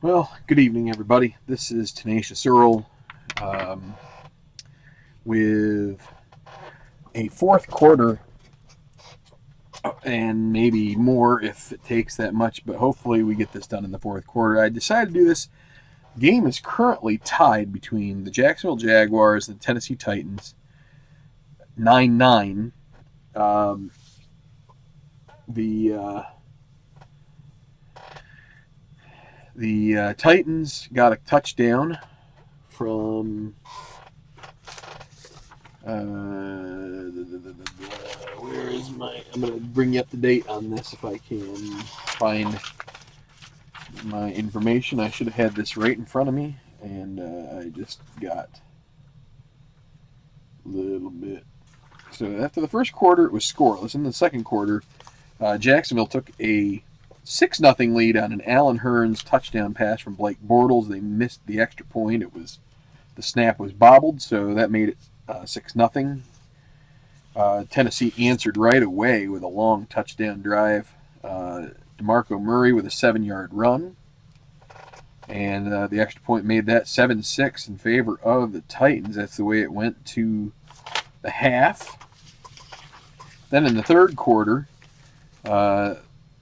Well, good evening, everybody. This is Tenacious Earl um, with a fourth quarter and maybe more if it takes that much, but hopefully we get this done in the fourth quarter. I decided to do this. Game is currently tied between the Jacksonville Jaguars and the Tennessee Titans, 9-9. Um, the Titans got a touchdown from where is my? I'm gonna bring you up to date on this if I can find my information. I should have had this right in front of me, and I just got a little bit. So after the first quarter, it was scoreless. In the second quarter, Jacksonville took a 6-0 lead on an Allen Hurns touchdown pass from Blake Bortles. They missed the extra point. The snap was bobbled, so that made it 6-0. Tennessee answered right away with a long touchdown drive. DeMarco Murray with a 7-yard run. And the extra point made that 7-6 in favor of the Titans. That's the way it went to the half. Then in the third quarter,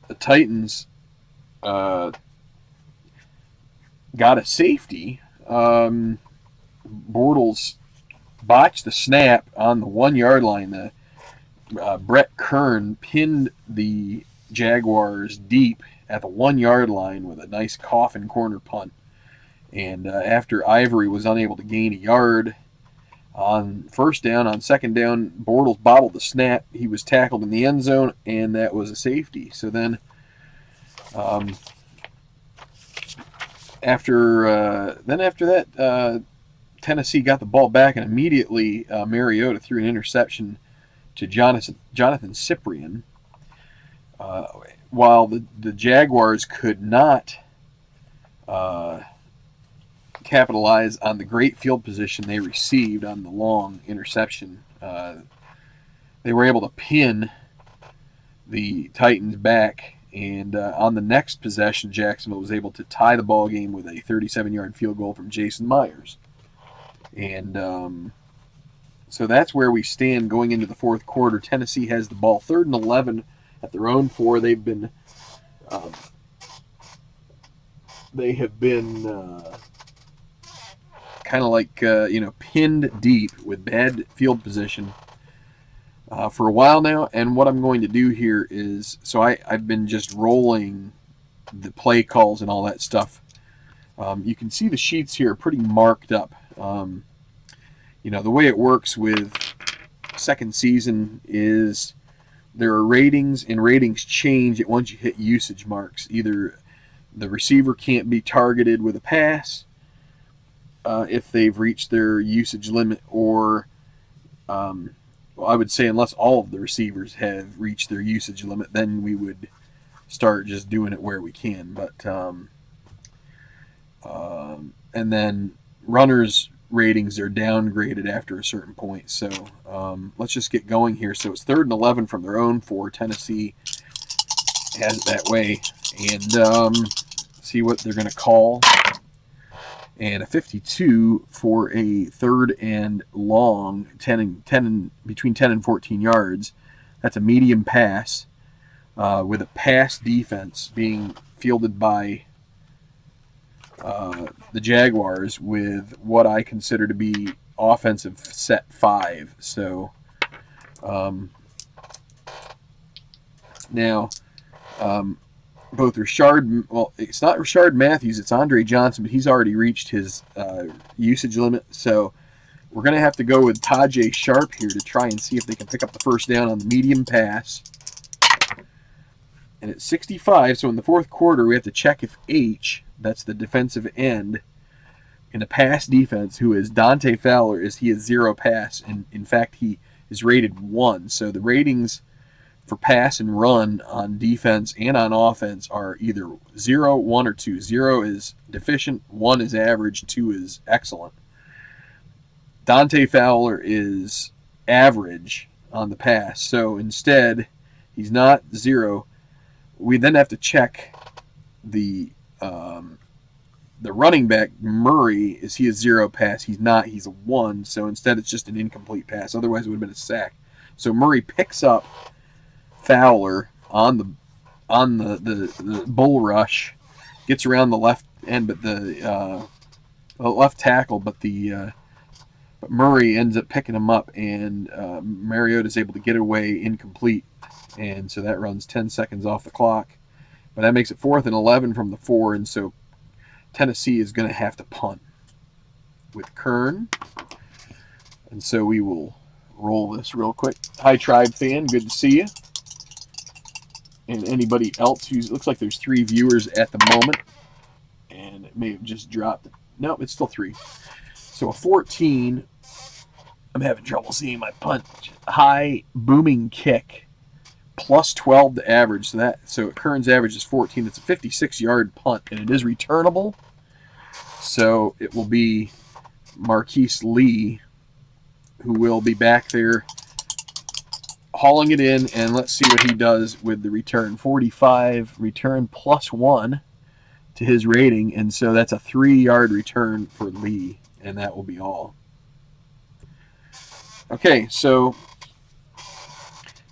the Titans got a safety. Bortles botched the snap on the 1-yard line. Brett Kern pinned the Jaguars deep at the 1-yard line with a nice coffin corner punt. And after Ivory was unable to gain a yard on first down, on second down, Bortles bobbled the snap. He was tackled in the end zone, and that was a safety. So then after that, Tennessee got the ball back, and immediately Mariota threw an interception to Jonathan Cyprien, while the Jaguars could not capitalize on the great field position they received on the long interception. They were able to pin the Titans back, and on the next possession, Jacksonville was able to tie the ball game with a 37-yard field goal from Jason Myers. And so that's where we stand going into the fourth quarter. Tennessee has the ball 3rd and 11 at their own 4. They have been kind of like pinned deep with bad field position for a while now. And what I'm going to do here is, so I've been just rolling the play calls and all that stuff. You can see the sheets here are pretty marked up. The way it works with second season is there are ratings, and ratings change at once you hit usage marks. Either the receiver can't be targeted with a pass if they've reached their usage limit, or I would say unless all of the receivers have reached their usage limit, then we would start just doing it where we can. But and then runners ratings are downgraded after a certain point. So let's just get going here. So it's 3rd and 11 from their own 4. Tennessee has it that way. And see what they're going to call. And a 52 for a 3rd and long, between 10 and 14 yards. That's a medium pass with a pass defense being fielded by the Jaguars with what I consider to be offensive set 5. So now both it's not Rashard Matthews, it's Andre Johnson, but he's already reached his usage limit. So we're going to have to go with Tajay Sharp here to try and see if they can pick up the first down on the medium pass. And it's 65, so in the fourth quarter we have to check if H, that's the defensive end in a pass defense, who is Dante Fowler, he is 0 pass, and in fact he is rated 1. So the ratings for pass and run on defense and on offense are either 0, 1, or 2. 0 is deficient, 1 is average, 2 is excellent. Dante Fowler is average on the pass, so instead he's not 0. We then have to check the the running back, Murray, he a 0 pass? He's not. He's a 1. So instead, it's just an incomplete pass. Otherwise, it would have been a sack. So Murray picks up Fowler on the bull rush, gets around the left end, but the left tackle, but Murray ends up picking him up, and Mariota is able to get away incomplete, and so that runs 10 seconds off the clock. But that makes it 4th and 11 from the 4, and so Tennessee is going to have to punt with Kern. And so we will roll this real quick. Hi, Tribe fan. Good to see you. And anybody else who looks like there's 3 viewers at the moment. And it may have just dropped. No, it's still 3. So a 14. I'm having trouble seeing my punt. High booming kick. Plus 12 to average. So Kern's average is 14. It's a 56-yard punt, and it is returnable. So it will be Marquise Lee who will be back there hauling it in, and let's see what he does with the return. 45 return plus 1 to his rating, and so that's a 3-yard return for Lee, and that will be all. Okay, so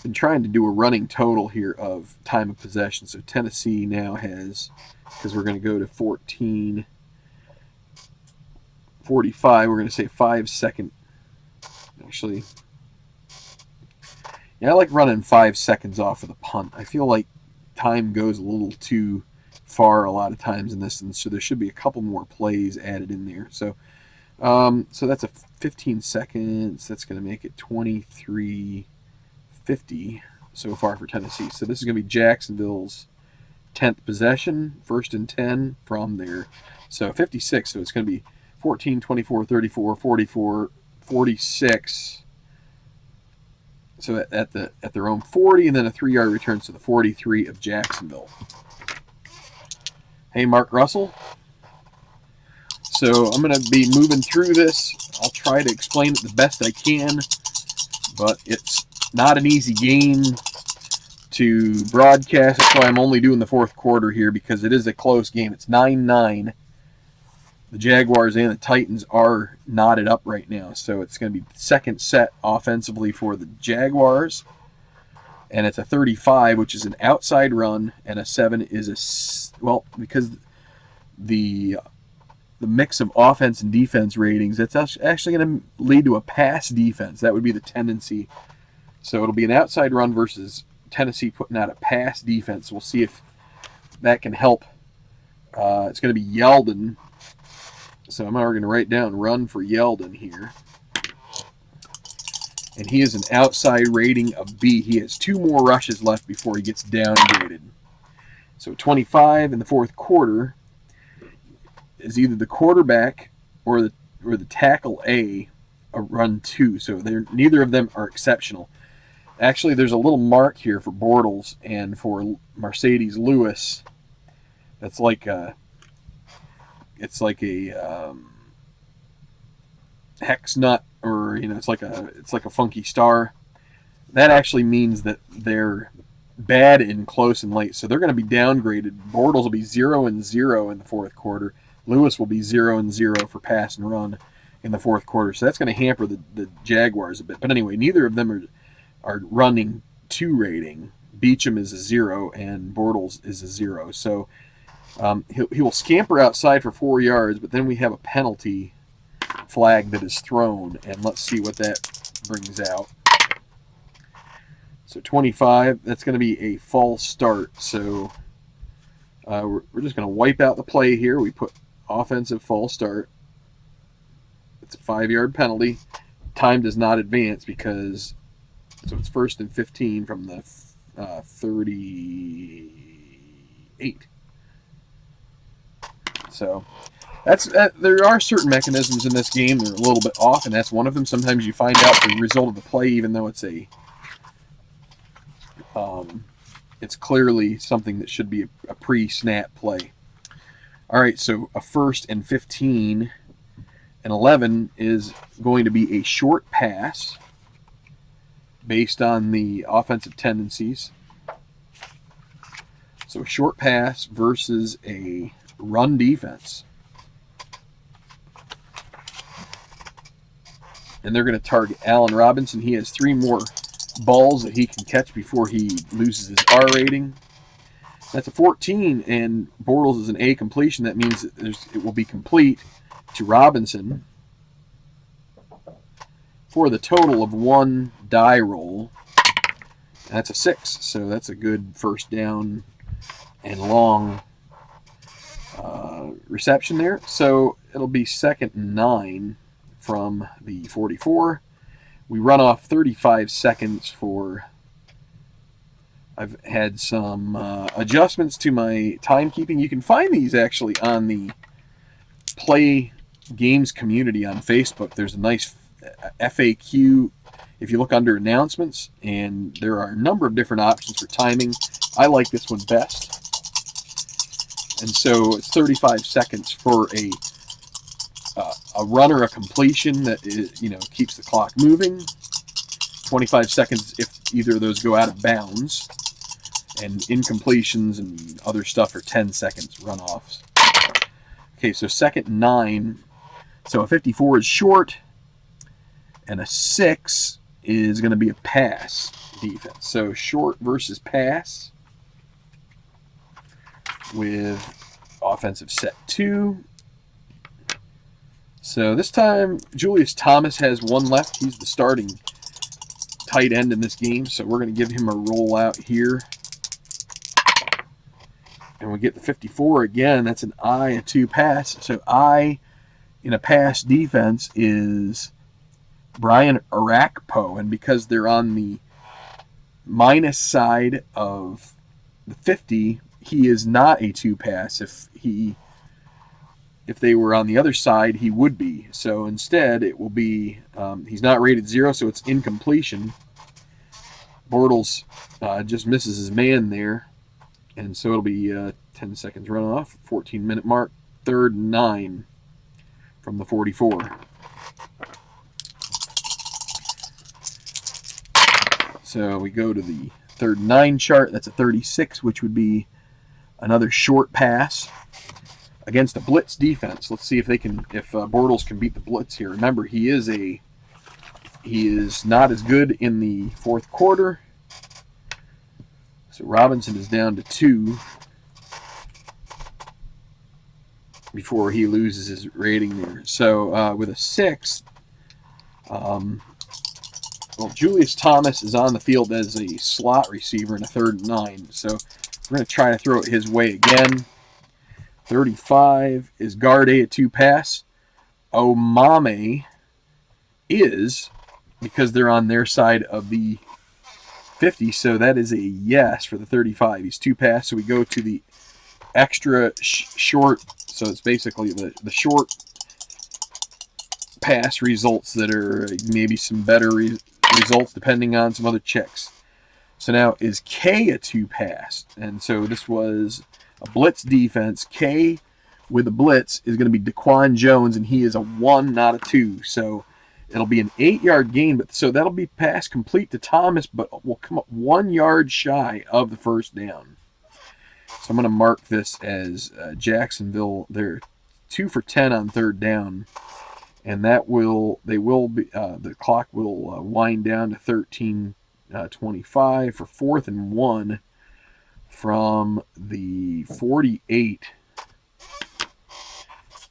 been trying to do a running total here of time of possession. So Tennessee now has, because we're going to go to 14:45, we're going to say 5 second. Actually, yeah, I like running 5 seconds off of the punt. I feel like time goes a little too far a lot of times in this, and so there should be a couple more plays added in there. So that's a 15 seconds. That's going to make it 23:50 so far for Tennessee. So this is going to be Jacksonville's 10th possession, 1st and 10 from there. So 56. So it's going to be 14, 24, 34, 44, 46. So at their own 40, and then a 3-yard return to the 43 of Jacksonville. Hey, Mark Russell. So I'm going to be moving through this. I'll try to explain it the best I can, but it's not an easy game to broadcast. That's why I'm only doing the 4th quarter here, because it is a close game. It's 9-9. The Jaguars and the Titans are knotted up right now, so it's going to be the second set offensively for the Jaguars, and it's a 35, which is an outside run, and a 7 is because the mix of offense and defense ratings, it's actually going to lead to a pass defense. That would be the tendency. So it'll be an outside run versus Tennessee putting out a pass defense. We'll see if that can help. It's going to be Yeldon. So I'm already going to write down run for Yeldon here. And he is an outside rating of B. He has 2 more rushes left before he gets downgraded. So 25 in the 4th quarter is either the quarterback or the tackle a run 2. So neither of them are exceptional. Actually, there's a little mark here for Bortles and for Mercedes Lewis. That's like it's like a hex nut, or it's like a funky star. That actually means that they're bad in close and late, so they're going to be downgraded. Bortles will be 0 and 0 in the 4th quarter. Lewis will be 0 and 0 for pass and run in the 4th quarter. So that's going to hamper the Jaguars a bit. But anyway, neither of them are running 2 rating. Beecham is a 0 and Bortles is a 0. So he will scamper outside for 4 yards, but then we have a penalty flag that is thrown, and let's see what that brings out. So 25, that's going to be a false start. So we're just going to wipe out the play here. We put offensive false start. It's a 5-yard penalty. Time does not advance because, so it's 1st and 15 from the 38. So there are certain mechanisms in this game that are a little bit off, and that's one of them. Sometimes you find out the result of the play, even though it's it's clearly something that should be a pre-snap play. All right, so a 1st and 15 and 11 is going to be a short pass based on the offensive tendencies. So a short pass versus a run defense. and they're going to target Allen Robinson. He has 3 more balls that he can catch before he loses his R rating. That's a 14, and Bortles is an A completion. That means that it will be complete to Robinson for the total of 1 die roll. That's a 6, so that's a good first down and long reception there. So it'll be 2nd and 9 from the 44. We run off 35 seconds for... I've had some adjustments to my timekeeping. You can find these actually on the Play Games community on Facebook. There's a nice FAQ if you look under announcements, and there are a number of different options for timing. I like this one best. And so it's 35 seconds for a run or a completion that is, keeps the clock moving. 25 seconds if either of those go out of bounds. And incompletions and other stuff are 10 seconds runoffs. Okay, so 2nd and 9. So a 54 is short, and a 6 is going to be a pass defense. So short versus pass with offensive set 2. So this time, Julius Thomas has 1 left. He's the starting tight end in this game, so we're going to give him a rollout here. And we get the 54 again. That's an I, a 2 pass. So I in a pass defense is Brian Arakpo. And because they're on the minus side of the 50, he is not a 2 pass. If they were on the other side, he would be. So instead, it will be, he's not rated 0, so it's incompletion. Bortles just misses his man there. And so it'll be 10 seconds run off, 14-minute mark, 3rd and 9 from the 44. So we go to the 3rd and 9 chart. That's a 36, which would be another short pass against a blitz defense. Let's see if Bortles can beat the blitz here. Remember, he is not as good in the 4th quarter. So Robinson is down to 2 before he loses his rating there. So with a 6, Julius Thomas is on the field as a slot receiver in a 3rd and 9. So we're going to try to throw it his way again. 35 is guard A, a 2 pass. Omame is, because they're on their side of the 50, so that is a yes for the 35. He's 2 pass, so we go to the extra short. So it's basically the short pass results that are maybe some better results depending on some other checks. So now is K a 2 pass? And so this was a blitz defense. K with a blitz is going to be Daquan Jones, and he is a 1, not a 2. So it'll be an 8-yard gain, but so that'll be pass complete to Thomas, but will come up 1 yard shy of the first down. So I'm going to mark this as Jacksonville. They're 2 for 10 on 3rd down, and the clock will wind down to 13:25 for 4th and 1 from the 48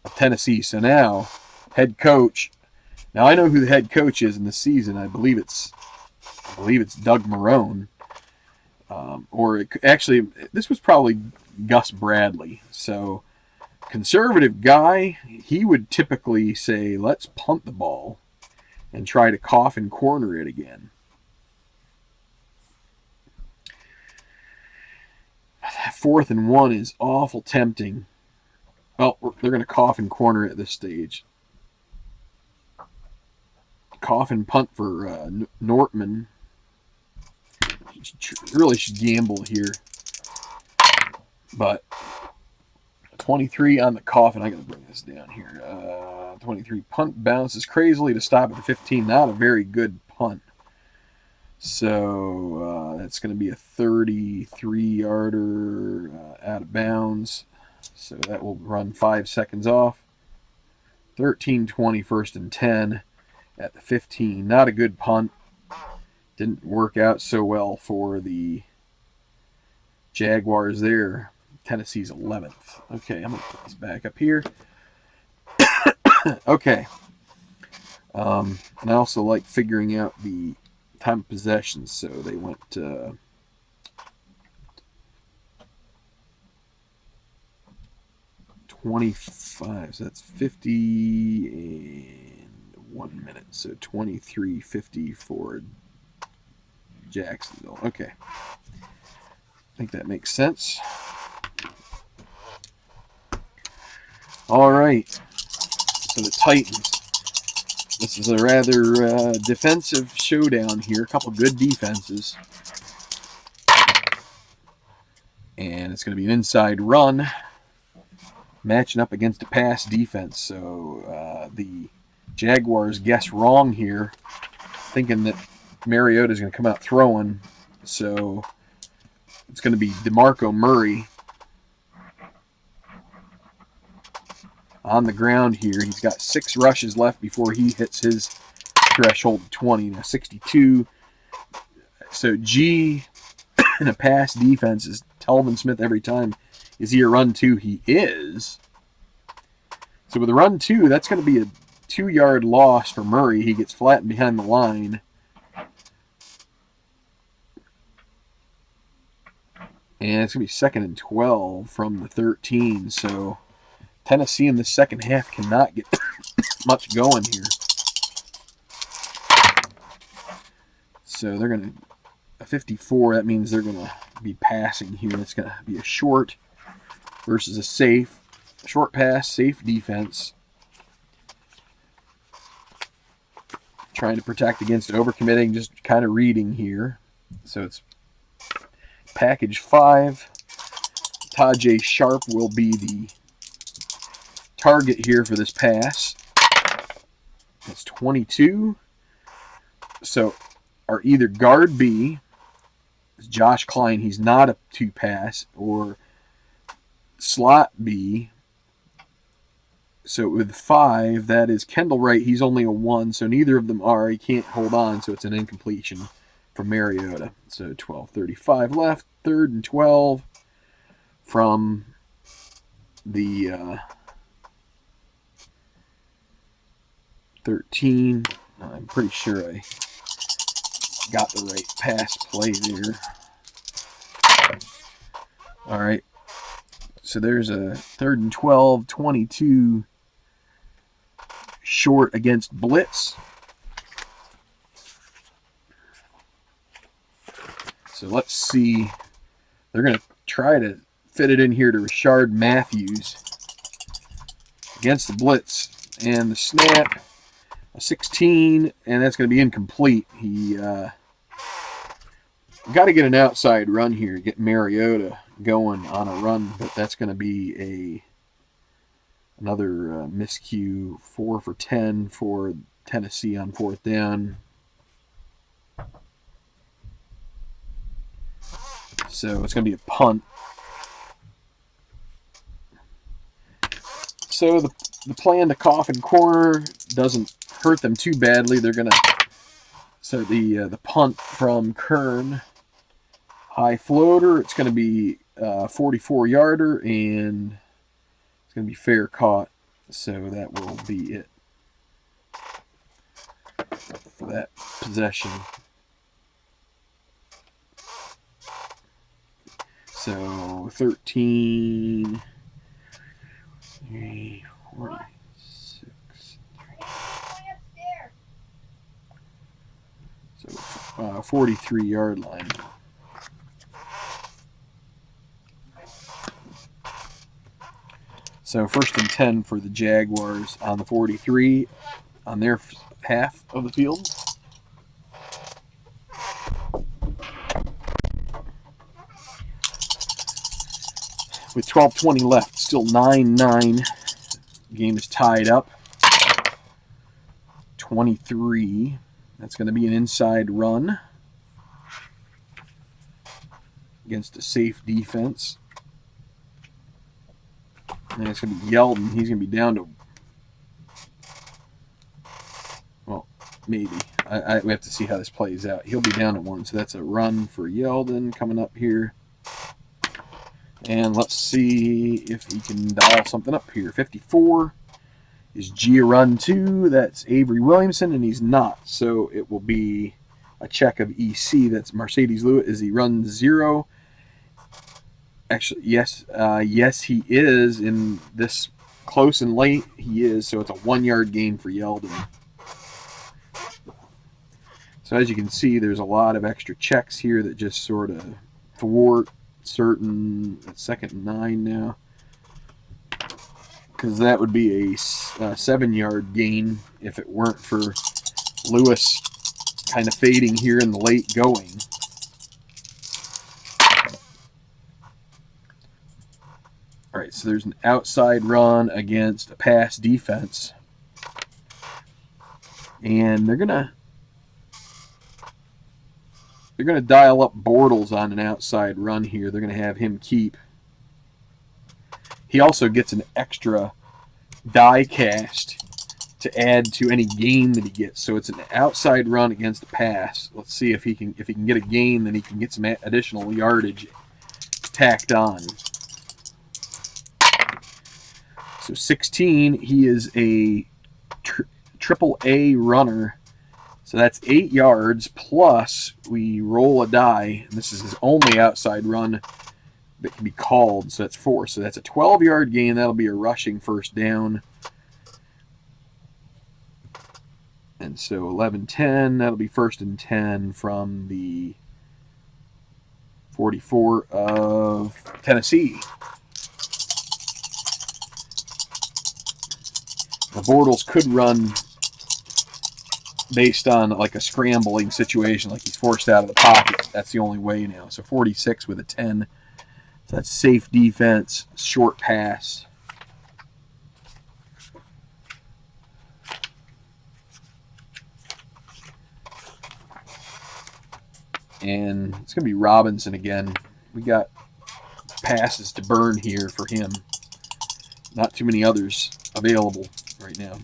of Tennessee. So now, head coach. Now I know who the head coach is in this season. I believe it's Doug Marrone. This was probably Gus Bradley. So, conservative guy, he would typically say, let's punt the ball and try to coffin corner it again. 4th and 1 is awful tempting. Well, they're going to coffin corner at this stage. Coffin punt for Nortman. Really should gamble here. But 23 on the coffin. I got to bring this down here. 23 punt bounces crazily to stop at the 15. Not a very good punt. So that's going to be a 33-yarder out of bounds. So that will run 5 seconds off. 13-20, 1st and 10. at the 15. Not a good punt. Didn't work out so well for the Jaguars there. Tennessee's 11th. Okay, I'm going to put this back up here. Okay. And I also like figuring out the time of possession. So they went 25. So that's 50 and 1 minute. So 23:50 for Jacksonville. Okay. I think that makes sense. All right. So the Titans. This is a rather defensive showdown here. A couple good defenses. And it's going to be an inside run matching up against a pass defense. So the Jaguars guess wrong here, thinking that Mariota is going to come out throwing. So it's going to be DeMarco Murray on the ground here. He's got 6 rushes left before he hits his threshold of 20. Now 62. So G in a pass defense is Telvin Smith every time. Is he a run 2? He is. So with a run 2, that's going to be a 2-yard loss for Murray. He gets flattened behind the line. And it's going to be 2nd and 12 from the 13. So Tennessee in the second half cannot get much going here. So they're going to, a 54, that means they're going to be passing here. It's going to be a short versus a safe. Short pass, safe defense. Trying to protect against overcommitting, just kind of reading here. So it's package 5. Tajay Sharp will be the target here for this pass. That's 22. So our either guard B is Josh Klein. He's not a 2-pass, or slot B. So with 5, that is Kendall Wright. He's only a 1, so neither of them are. He can't hold on, so it's an incompletion for Mariota. So 12:35 left, 3rd and 12 from the 13. I'm pretty sure I got the right pass play there. All right. So there's a 3rd and 12, 22 short against blitz. So let's see. They're going to try to fit it in here to Rashard Matthews against the blitz. And the snap, a 16, and that's going to be incomplete. He got to get an outside run here, get Mariota going on a run, but that's going to be another miscue. 4 for 10 for Tennessee on 4th down. So it's going to be a punt. So the plan to coffin corner doesn't hurt them too badly. They're going to, so the punt from Kern, high floater, it's going to be 44-yarder, and it's going to be fair caught. So that will be it for that possession. So 13, 3, 46. So 43-yard line. So 1st and 10 for the Jaguars on the 43 on their half of the field. With 12:20 left, still 9-9. Game is tied up. 23. That's going to be an inside run against a safe defense. And it's going to be Yeldon. He's going to be down to, well, maybe. We have to see how this plays out. He'll be down at 1, so that's a run for Yeldon coming up here. And let's see if he can dial something up here. 54 is Gia run 2. That's Avery Williamson, and he's not. So it will be a check of EC. That's Mercedes Lewis. Is he run 0? Actually, yes. Yes, he is. In this close and late, he is. So it's a 1-yard gain for Yeldon. So as you can see, there's a lot of extra checks here that just sort of thwart certain. It's 2nd and 9 now, because that would be a 7-yard gain if it weren't for Lewis kind of fading here in the late going. All right, so there's an outside run against a pass defense, and they're gonna dial up Bortles on an outside run here. They're gonna have him keep. He also gets an extra die cast to add to any gain that he gets. So it's an outside run against a pass. Let's see if he can get a gain, then he can get some additional yardage tacked on. So 16, he is a triple A runner. So that's 8 yards, plus we roll a die, and this is his only outside run that can be called, so that's 4. So that's a 12-yard gain. That'll be a rushing first down. And so 11-10, that'll be 1st and 10 from the 44 of Tennessee. The Bortles could run based on like a scrambling situation, like he's forced out of the pocket. That's the only way now. So 46 with a 10. So that's safe defense, short pass. And it's going to be Robinson again. We got passes to burn here for him. Not too many others available right now.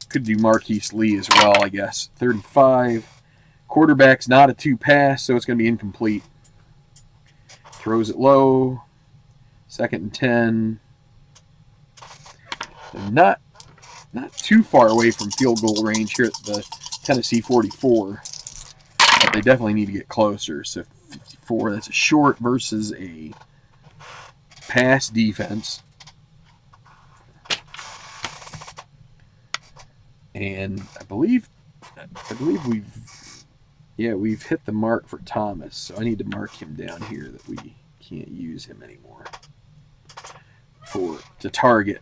Could do Marquise Lee as well, I guess. 35. Quarterback's not a 2-pass, so it's going to be incomplete. Throws it low. 2nd and 10. They're not too far away from field goal range here at the Tennessee 44. But they definitely need to get closer. So 54, that's a short versus a pass defense. And I believe we've hit the mark for Thomas, so I need to mark him down here that we can't use him anymore to target.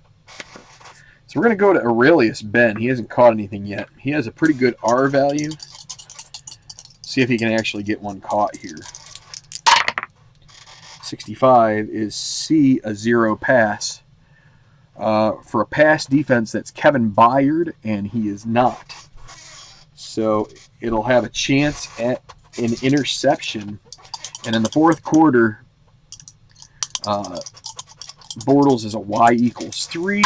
So we're going to go to Aurelius Ben. He hasn't caught anything yet. He has a pretty good R value. See if he can actually get one caught here. 65 is C, a 0 pass. For a pass defense, that's Kevin Byard, and he is not. So it'll have a chance at an interception. And in the 4th quarter, Bortles is a Y equals 3,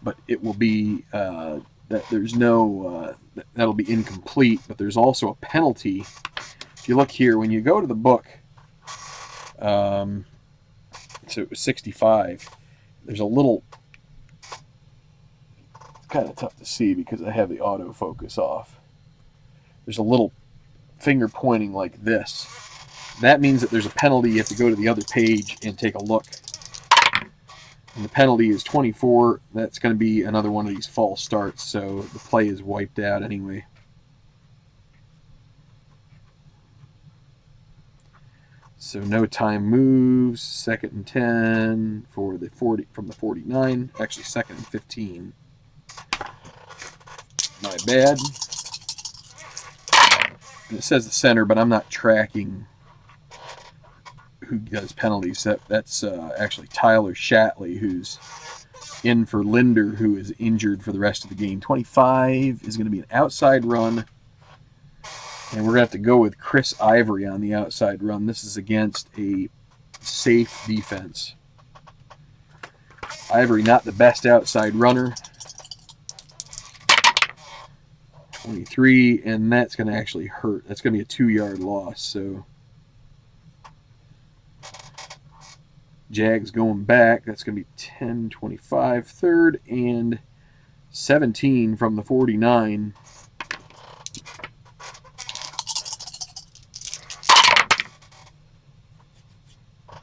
but it will be that there's no that'll be incomplete. But there's also a penalty. If you look here, when you go to the book, so it was 65. There's a little, it's kind of tough to see because I have the autofocus off. There's a little finger pointing like this. That means that there's a penalty. You have to go to the other page and take a look. And the penalty is 24. That's going to be another one of these false starts, so the play is wiped out anyway. So no time moves. 2nd and 10 for the 40 from the 49. Actually, 2nd and 15. My bad. And it says the center, but I'm not tracking who does penalties. That's actually Tyler Shatley, who's in for Linder, who is injured for the rest of the game. 25 is going to be an outside run. And we're going to have to go with Chris Ivory on the outside run. This is against a safe defense. Ivory, not the best outside runner. 23, and that's going to actually hurt. That's going to be a 2-yard loss. So Jags going back. That's going to be 10, 25, third, and 17 from the 49.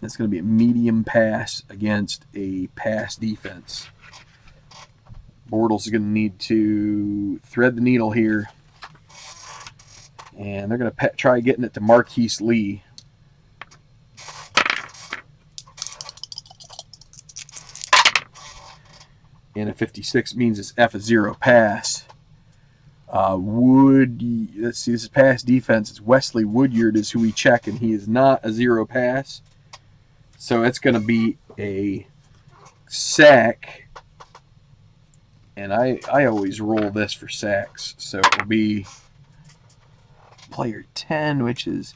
That's going to be a medium pass against a pass defense. Bortles is going to need to thread the needle here. And they're going to try getting it to Marquise Lee. And a 56 means it's F0 pass. Let's see, this is pass defense. It's Wesley Woodyard is who we check, and he is not a 0 pass. So it's going to be a sack. And I always roll this for sacks. So it will be player 10, which is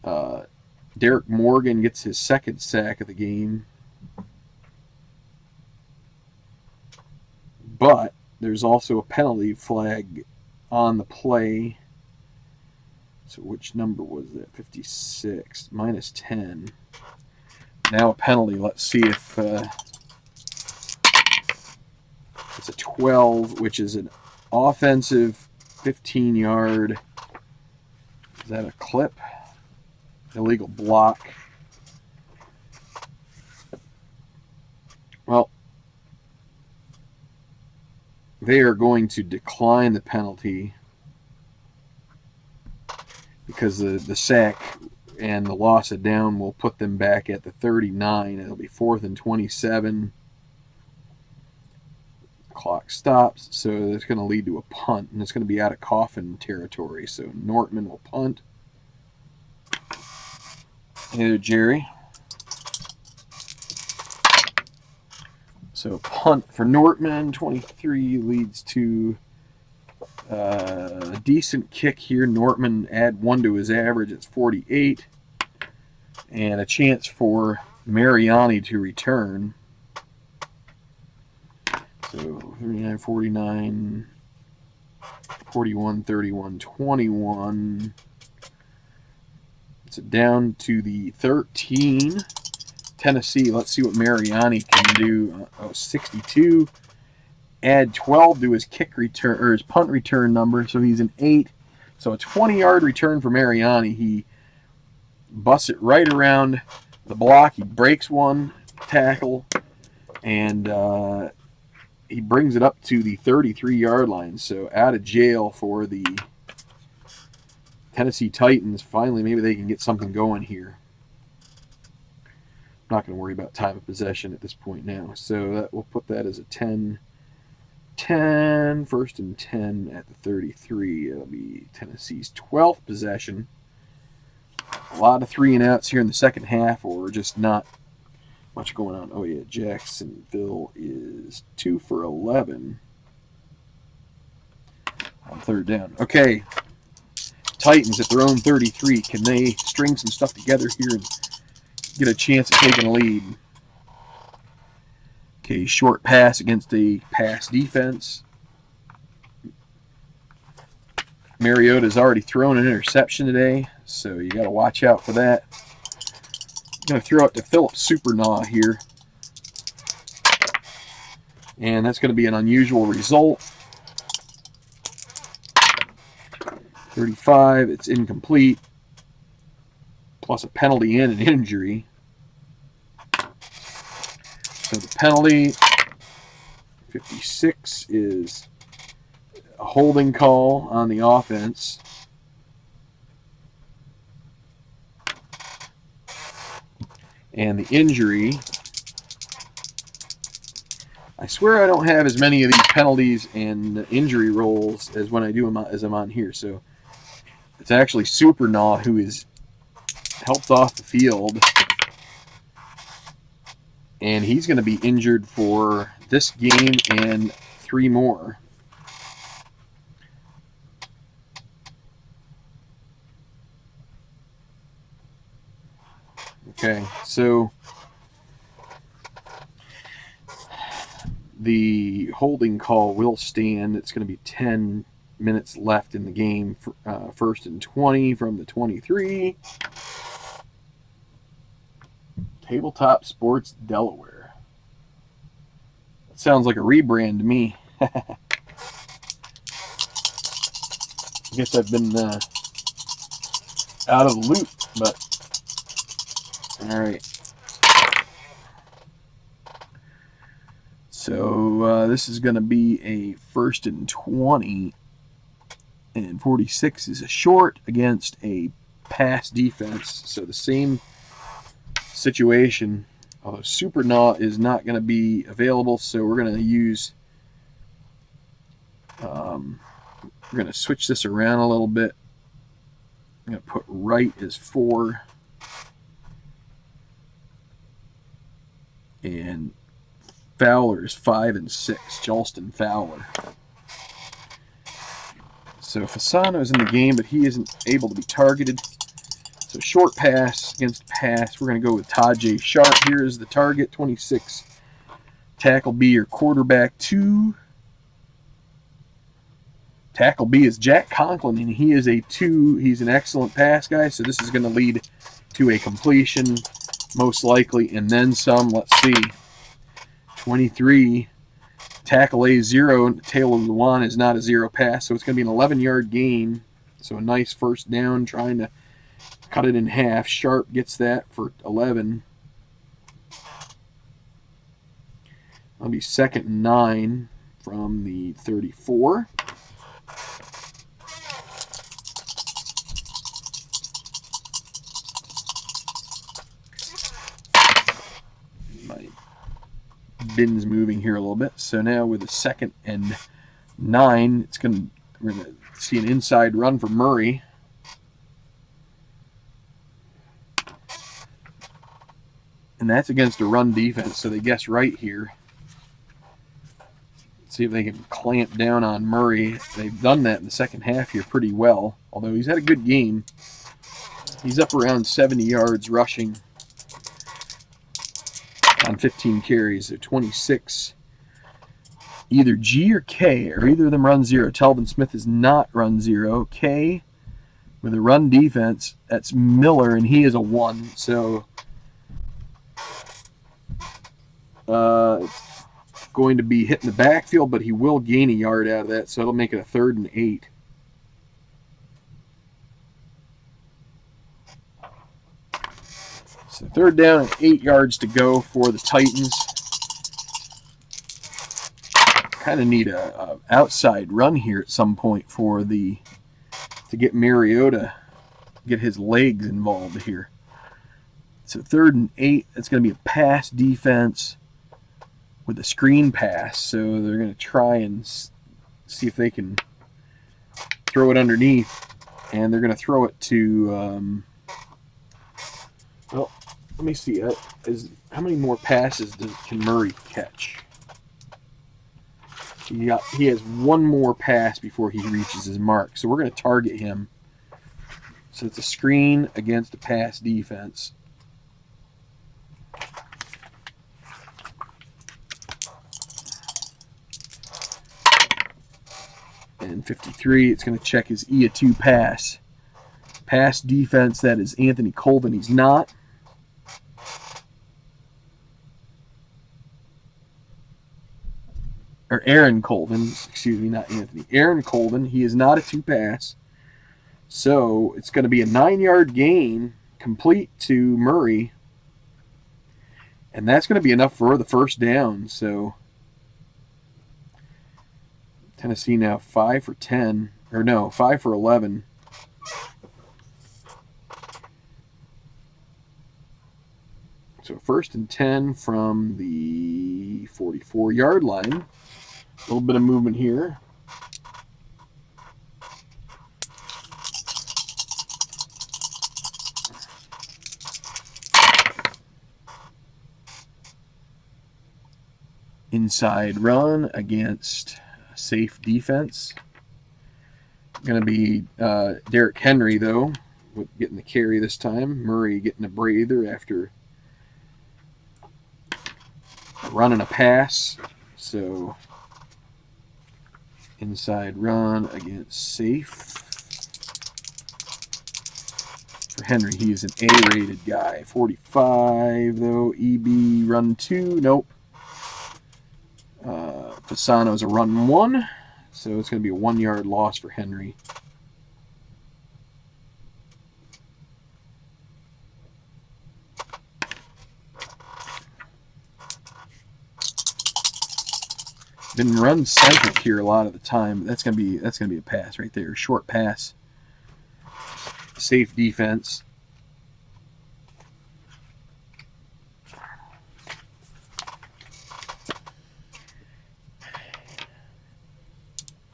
Derek Morgan gets his second sack of the game. But there's also a penalty flag on the play. So which number was that? 56 minus 10. Now a penalty. Let's see if it's a 12, which is an offensive 15-yard. Is that a clip? Illegal block. Well, they are going to decline the penalty because the sack and the loss of down will put them back at the 39. It'll be 4th and 27. Clock stops, so it's going to lead to a punt, and it's going to be out of coffin territory. So Nortman will punt. Hey there, Jerry. So punt for Nortman. 23 leads to a decent kick here. Nortman add 1 to his average. It's 48. And a chance for Mariani to return. So 39, 49, 41, 31, 21. It's down to the 13. Tennessee. Let's see what Mariani can do. 62. Add 12 to his kick return or his punt return number, so he's an 8. So a 20-yard return for Mariani. He busts it right around the block. He breaks one tackle, and he brings it up to the 33-yard line. So out of jail for the Tennessee Titans. Finally, maybe they can get something going here. I'm not going to worry about time of possession at this point now. So we'll put that as a 10, 1st and 10 at the 33. It'll be Tennessee's 12th possession. A lot of 3-and-outs here in the second half, or just not much going on. Oh, yeah, Jacksonville is 2 for 11 on 3rd down. Okay, Titans at their own 33. Can they string some stuff together here and get a chance at taking a lead? Okay, short pass against a pass defense. Mariota's already thrown an interception today, so you got to watch out for that. I'm going to throw it to Philip Supernaw here. And that's going to be an unusual result. 35, it's incomplete. Plus a penalty and an injury. So the penalty, 56, is a holding call on the offense. And the injury, I swear I don't have as many of these penalties and injury rolls as when I do them as I'm on here. So it's actually Supernaw who is helped off the field. And he's going to be injured for this game and 3 more. Okay, so the holding call will stand. It's going to be 10 minutes left in the game. First and 20 from the 23. Tabletop Sports Delaware. That sounds like a rebrand to me. I guess I've been out of the loop, but all right. So this is going to be a first and 20, and 46 is a short against a pass defense. So the same situation. Super Gnaw is not going to be available, so we're going to use. We're going to switch this around a little bit. I'm going to put right as 4, and Fowler is 5 and 6. Jalston Fowler. So Fasano's in the game, but he isn't able to be targeted. So short pass against pass. We're going to go with Tajay Sharp. Here is the target, 26. Tackle B, your quarterback 2. Tackle B is Jack Conklin, and he is a 2. He's an excellent pass guy, so this is going to lead to a completion, most likely, and then some. Let's see. 23. Tackle A 0. Taylor Luan is not a 0 pass, so it's going to be an 11-yard gain. So a nice first down, trying to cut it in half. Sharp gets that for 11. That'll be 2nd and 9 from the 34. My bin's moving here a little bit. So now with a 2nd and 9, we're going to see an inside run for Murray. And that's against a run defense, so they guess right here. Let's see if they can clamp down on Murray. They've done that in the second half here pretty well, although he's had a good game. He's up around 70 yards rushing on 15 carries. So 26. Either G or K, or either of them run 0. Telvin Smith is not run 0. K with a run defense, that's Miller, and he is a 1. So it's going to be hitting the backfield, but he will gain a yard out of that, so it'll make it a 3rd and 8. So 3rd down and 8 yards to go for the Titans. Kind of need a outside run here at some point to get Mariota, get his legs involved here. So 3rd and 8, that's going to be a pass defense with a screen pass. So they're going to try and see if they can throw it underneath. And they're going to throw it to, well, let me see. How many more passes can Murray catch? He has 1 more pass before he reaches his mark. So we're going to target him. So it's a screen against a pass defense. And 53, it's going to check his EA2 pass. Pass defense, that is Anthony Colvin. He's not. Or Aaron Colvin, excuse me, not Anthony. Aaron Colvin, he is not a 2 pass. So it's going to be a 9-yard gain, complete to Murray. And that's going to be enough for the first down. So Tennessee now 5 for 10. Or no, 5 for 11. So 1st and 10 from the 44-yard line. A little bit of movement here. Inside run against safe defense. Going to be Derrick Henry, though, getting the carry this time. Murray getting a breather after running a pass. So Inside run against safe. For Henry, he is an A-rated guy. 45, though. EB run 2. Nope. Fasano's a run 1. So it's going to be a 1-yard loss for Henry. Been run centric here a lot of the time. That's gonna be a pass right there. Short pass. Safe defense.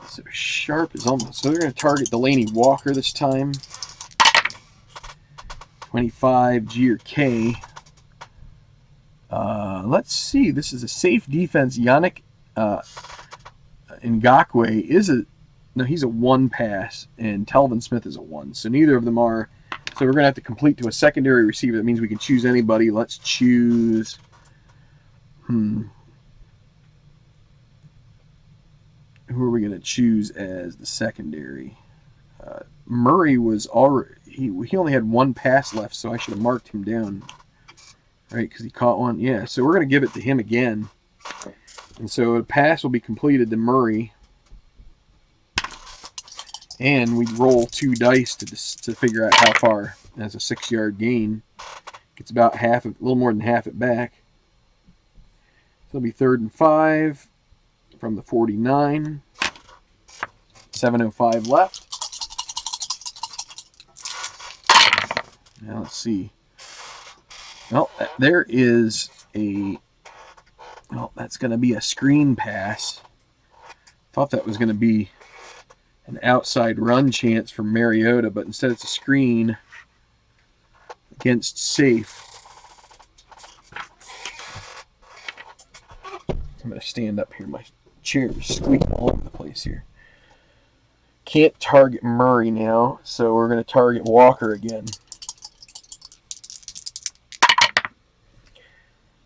So Sharp is almost. So they're gonna target Delaney Walker this time. 25 G or K. Let's see. This is a safe defense. Yannick Ngakwe is he's a 1 pass, and Telvin Smith is a 1. So neither of them are. So we're going to have to complete to a secondary receiver. That means we can choose anybody. Let's choose. Who are we going to choose as the secondary? Murray was already. He only had 1 pass left, so I should have marked him down. Right, because he caught one. Yeah, so we're going to give it to him again. And so a pass will be completed to Murray. And we roll 2 dice to figure out how far. That's a 6-yard gain. Gets about half, a little more than half it back. So it'll be 3rd and 5 from the 49. 7:05 left. Now let's see. Well, there is a. Well, that's going to be a screen pass. Thought that was going to be an outside run chance for Mariota, but instead it's a screen against safe. I'm going to stand up here. My chair is squeaking all over the place here. Can't target Murray now, so we're going to target Walker again.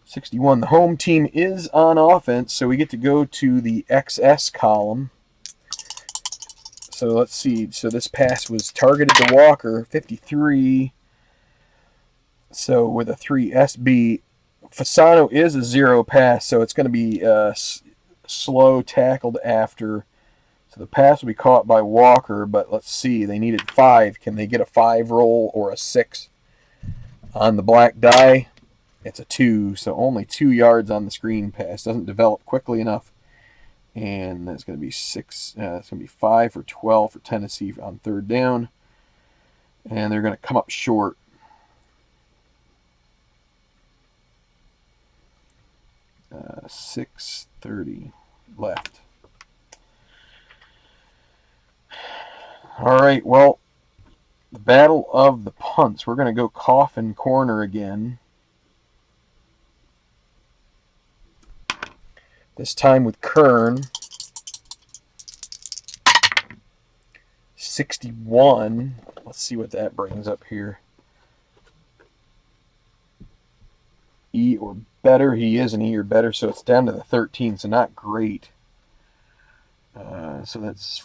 61. The home team is on offense, so we get to go to the XS column. So let's see. So this pass was targeted to Walker, 53. So with a 3 SB, Fasano is a 0 pass, so it's going to be slow tackled after. So the pass will be caught by Walker, but let's see. They needed 5. Can they get a 5 roll or a 6 on the black die? It's a 2, so only 2 yards on the screen pass. Doesn't develop quickly enough. And that's going to be 6. It's going to be 5 for 12 for Tennessee on 3rd down. And they're going to come up short. Uh, 6:30 left. All right, well, the battle of the punts. We're going to go coffin corner again. This time with Kern. 61. Let's see what that brings up here. E or better. He is an E or better, so it's down to the 13, so not great. So that's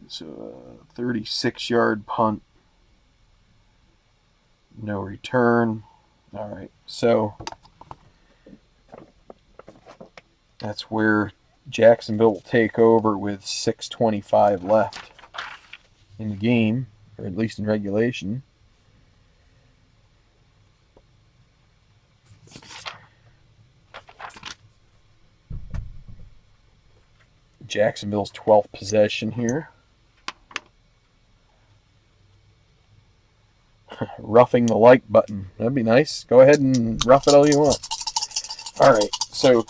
36-yard punt. No return. All right, so that's where Jacksonville will take over with 6:25 left in the game, or at least in regulation. Jacksonville's 12th possession here. Roughing the like button. That'd be nice. Go ahead and rough it all you want. All right, so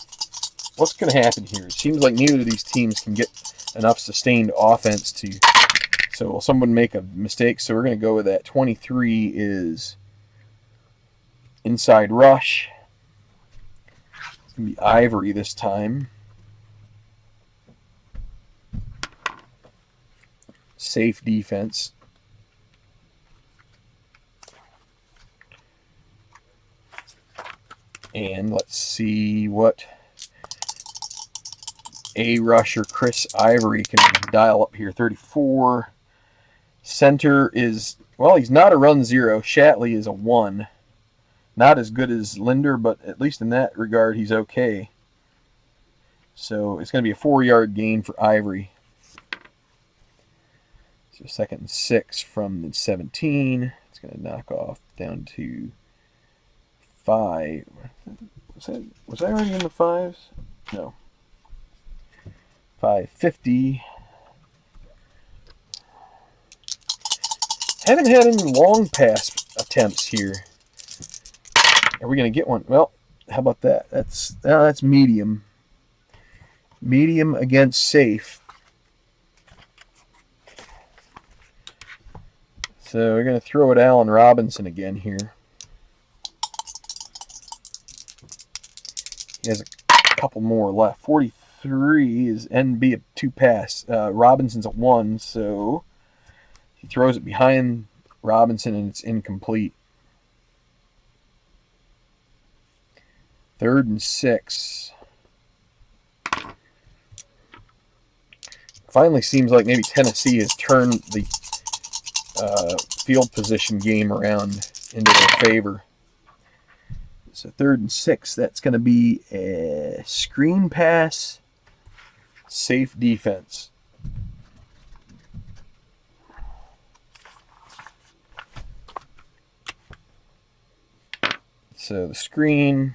what's going to happen here? It seems like neither of these teams can get enough sustained offense to. So will someone make a mistake? So we're going to go with that. 23 is inside rush. It's going to be Ivory this time. Safe defense. And let's see what A rusher Chris Ivory can dial up here. 34. Center is, well, he's not a run 0. Shatley is a 1. Not as good as Linder, but at least in that regard, he's okay. So it's going to be a 4-yard gain for Ivory. So 2nd and 6 from the 17. It's going to knock off down to 5. Was I already in the 5s? No. 550. Haven't had any long pass attempts here. Are we going to get one? Well, how about that? That's medium. Medium against safe. So we're going to throw it Allen Robinson again here. He has a couple more left. 43 is NB a 2 pass. Robinson's a 1, so he throws it behind Robinson and it's incomplete. 3rd and 6. Finally seems like maybe Tennessee has turned the field position game around into their favor. So 3rd and 6, that's going to be a screen pass, safe defense. So the screen,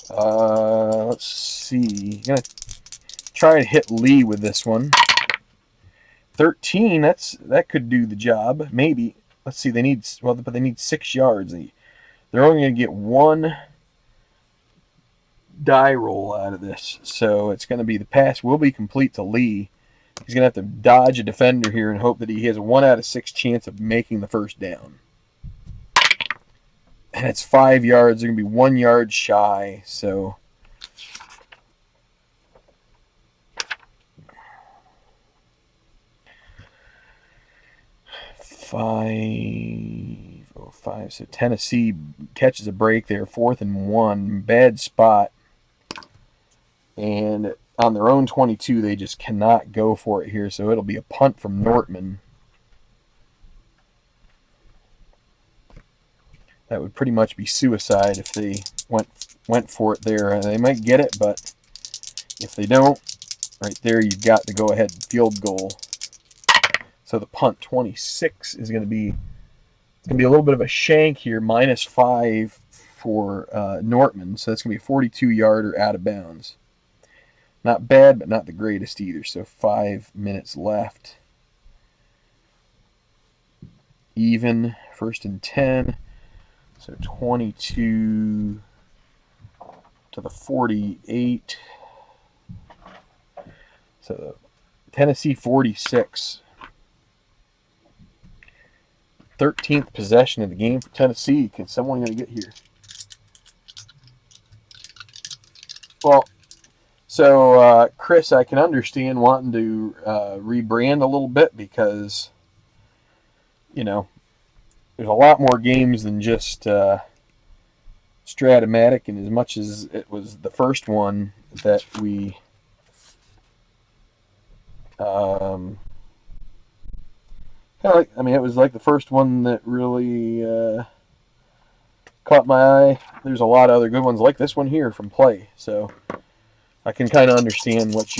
let's see, going to try to hit Lee with this one. 13, that could do the job, maybe. Let's see, they need 6 yards. They're only going to get 1 die roll out of this. So it's going to be, the pass will be complete to Lee. He's going to have to dodge a defender here and hope that he has a 1 out of 6 chance of making the first down. And it's 5 yards. They're going to be 1 yard shy. So five. So Tennessee catches a break there. 4th and 1. Bad spot. And on their own 22, they just cannot go for it here. So it'll be a punt from Nortman. That would pretty much be suicide if they went for it there. They might get it, but if they don't, right there you've got the go-ahead field goal. So the punt 26 is going to be, it's going to be a little bit of a shank here, -5 for Nortman. So that's going to be a 42-yarder out of bounds. Not bad, but not the greatest either. So 5 minutes left. Even, 1st and 10. So 22 to the 48. So the Tennessee 46. 13th possession of the game for Tennessee. Can someone going to get here? Well, so Chris, I can understand wanting to rebrand a little bit because, you know, there's a lot more games than just Stratomatic, and as much as it was the first one that we it was like the first one that really caught my eye. There's a lot of other good ones like this one here from Play, so I can kind of understand what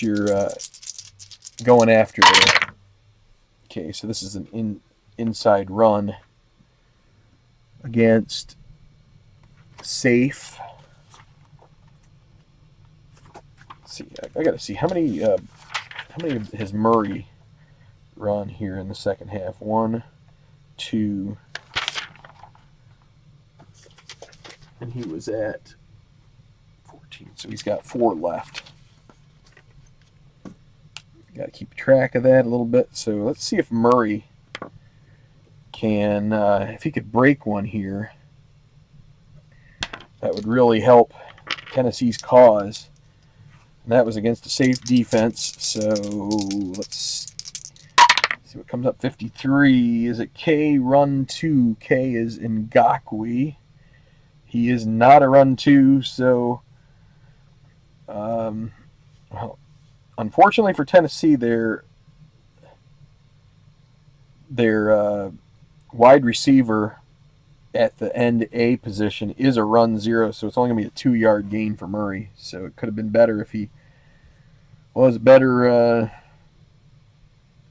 you're going after there. Okay, so this is an inside run against safe. Let's see, I got to see how many has Murray run here in the second half. 1, 2, and he was at 14, so he's got 4 left. Got to keep track of that a little bit. So let's see if Murray can, if he could break one here, that would really help Tennessee's cause. And that was against a safe defense. So let's see what comes up. 53. Is it K run 2? K is Ngakwe. He is not a run 2, so Well, unfortunately for Tennessee, their wide receiver at the end A position is a run zero, so it's only going to be a 2-yard gain for Murray. So it could have been better if he was a better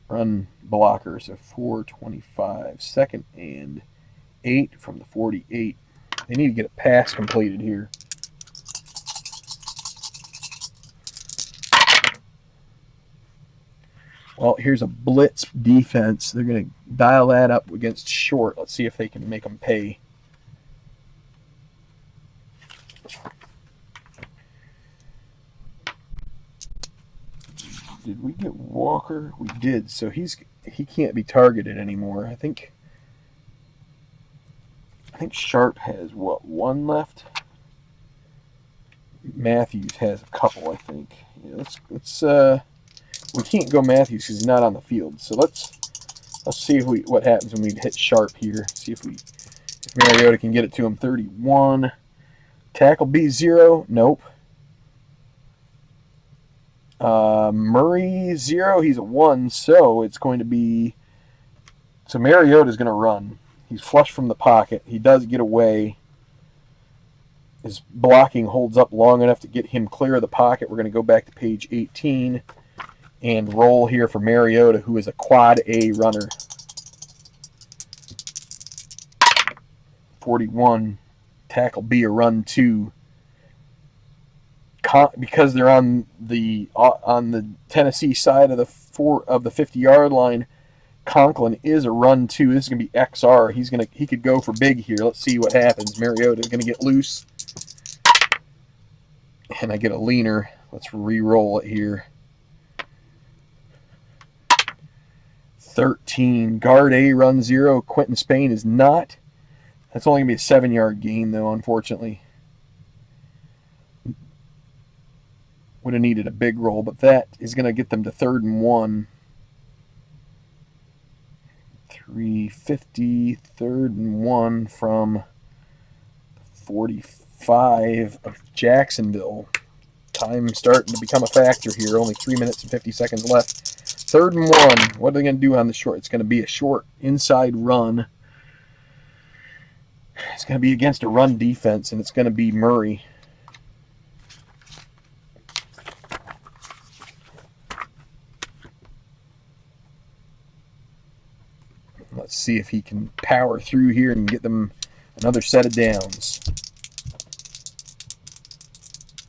run blocker. So 4:25, 2nd and 8 from the 48. They need to get a pass completed here. Well, here's a blitz defense. They're going to dial that up against short. Let's see if they can make them pay. Did we get Walker? We did. So he can't be targeted anymore. I think Sharp has what, 1 left. Matthews has a couple, I think. Yeah, let's we can't go Matthews because he's not on the field. So let's see if what happens when we hit Sharp here. See if Mariota can get it to him. 31. Tackle B0. Nope. Murray 0. He's a 1. So it's going to be. So Mariota's going to run. He's flush from the pocket. He does get away. His blocking holds up long enough to get him clear of the pocket. We're going to go back to page 18 and roll here for Mariota, who is a quad A runner. 41. Tackle B, a run 2. Because they're on the Tennessee side of the 50-yard line, Conklin is a run 2. This is going to be XR. He could go for big here. Let's see what happens. Mariota is going to get loose. And I get a leaner. Let's re-roll it here. 13. Guard A, run 0. Quentin Spain is not. That's only going to be a 7-yard gain, though, unfortunately. Would have needed a big roll, but that is going to get them to 3rd and 1. 350, 3rd and 1 from 45 of Jacksonville. Time starting to become a factor here. Only 3 minutes and 50 seconds left. 3rd and 1. What are they going to do on the short? It's going to be a short inside run. It's going to be against a run defense, and it's going to be Murray. Let's see if he can power through here and get them another set of downs.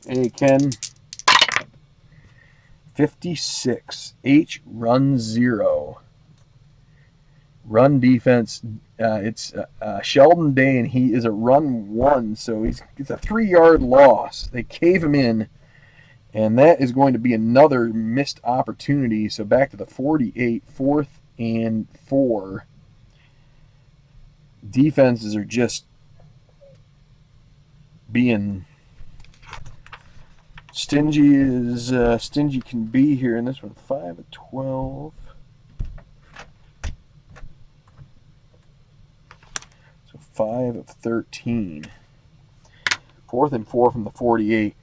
Hey, Ken. 56. H, run 0. Run defense. It's Sheldon Day, and he is a run 1, so it's a 3-yard loss. They cave him in, and that is going to be another missed opportunity. So back to the 48, 4th and 4. Defenses are just being stingy as stingy can be here in this one. 5 of 12. So 5 of 13. 4th and 4 from the 48.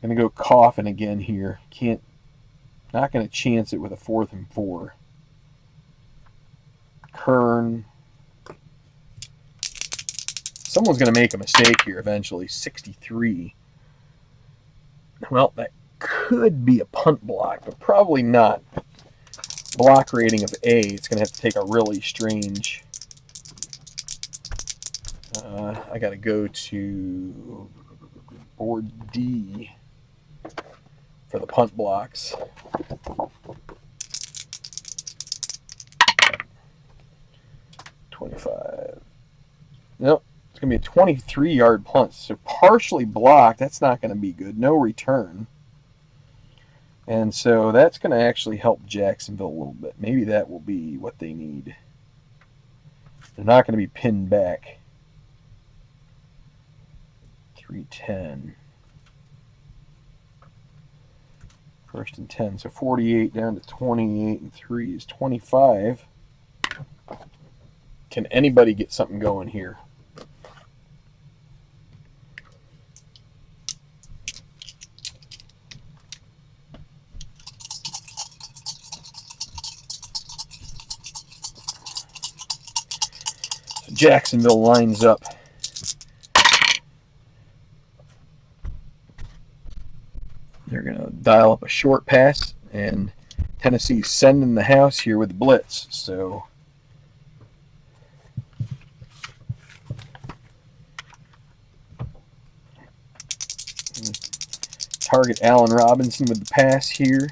Gonna go Coffin again here. Not gonna chance it with a 4th and 4. Kern. Someone's going to make a mistake here eventually. 63. Well, that could be a punt block, but probably not. Block rating of A. It's going to have to take a really strange. I got to go to board D for the punt blocks. Nope, it's going to be a 23-yard punt. So partially blocked, that's not going to be good. No return. And so that's going to actually help Jacksonville a little bit. Maybe that will be what they need. They're not going to be pinned back. 310. 1st and 10. So 48 down to 28, and 3 is 25. Can anybody get something going here? Jacksonville lines up. They're going to dial up a short pass, and Tennessee's sending the house here with the blitz. So target Allen Robinson with the pass here.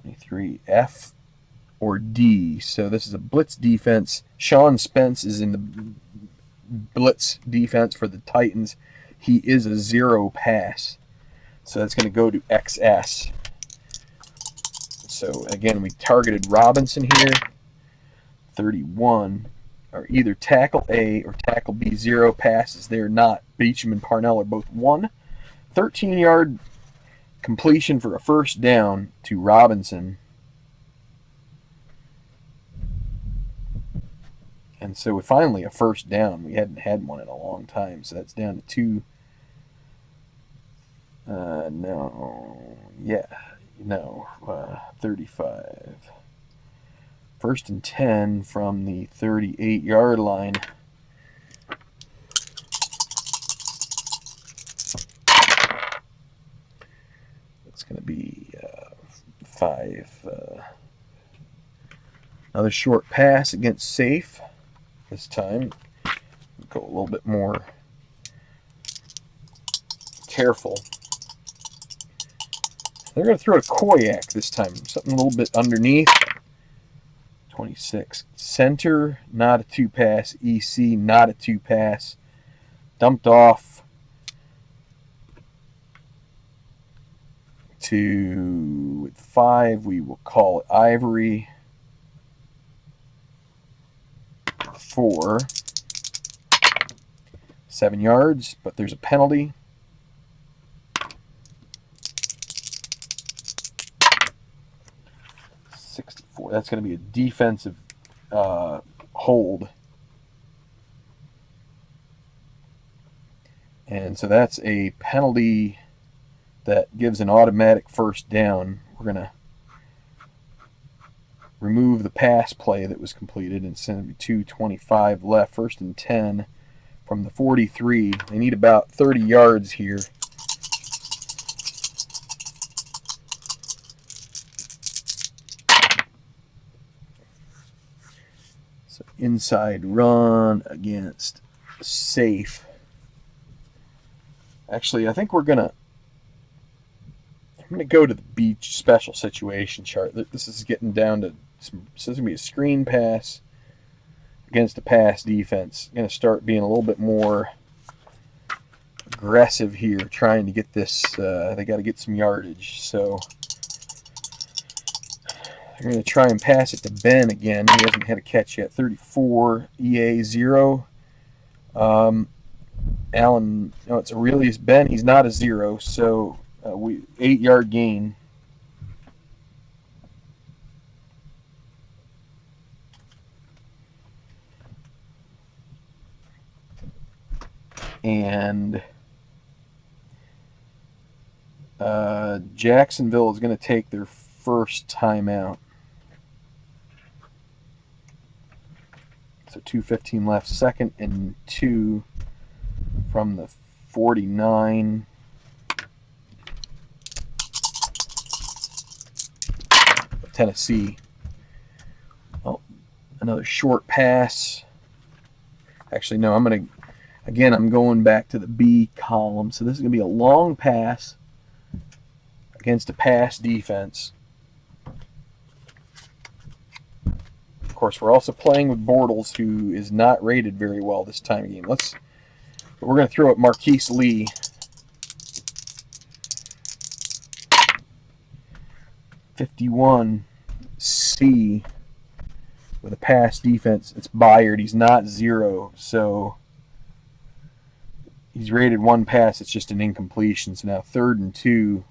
23 F or D. So this is a blitz defense. Sean Spence is in the blitz defense for the Titans. He is a 0 pass. So that's going to go to XS. So again, we targeted Robinson here. 31 are either tackle A or tackle B. 0 passes. They're not. Beecham and Parnell are both 1. 13-yard completion for a first down to Robinson. And so finally a first down. We hadn't had one in a long time. So that's down to 2. No. Yeah. No. 35. First and 10 from the 38-yard line. It's going to be 5. Another short pass against safe. This time, go a little bit more careful. They're going to throw a Koyak this time. Something a little bit underneath. 26. Center, not a 2-pass. EC, not a 2-pass. Dumped off to 5. We will call it Ivory. 4. 7 yards, but there's a penalty. That's going to be a defensive hold. And so that's a penalty that gives an automatic first down. We're going to remove the pass play that was completed and send 2:25 left. First and 10 from the 43. They need about 30 yards here. So inside run against safe. Actually, I think I'm going to go to the beach special situation chart. This is getting down to this is going to be a screen pass against a pass defense. Going to start being a little bit more aggressive here, trying to get this. They got to get some yardage, so they're going to try and pass it to Ben again. He hasn't had a catch yet. 34 EA 0. Allen, no, it's Aurelius Ben. He's not a 0, so 8-yard gain. And Jacksonville is going to take their first timeout. So 2:15 left. 2nd and 2 from the 49. Tennessee. Oh, another short pass. Actually, no, I'm going back to the B column. So this is going to be a long pass against a pass defense. Of course, we're also playing with Bortles, who is not rated very well this time of game. We're going to throw up Marquise Lee. .51 C with a pass defense. It's Byard. He's not 0, so he's rated 1 pass. It's just an incompletion. So now 3rd and 2.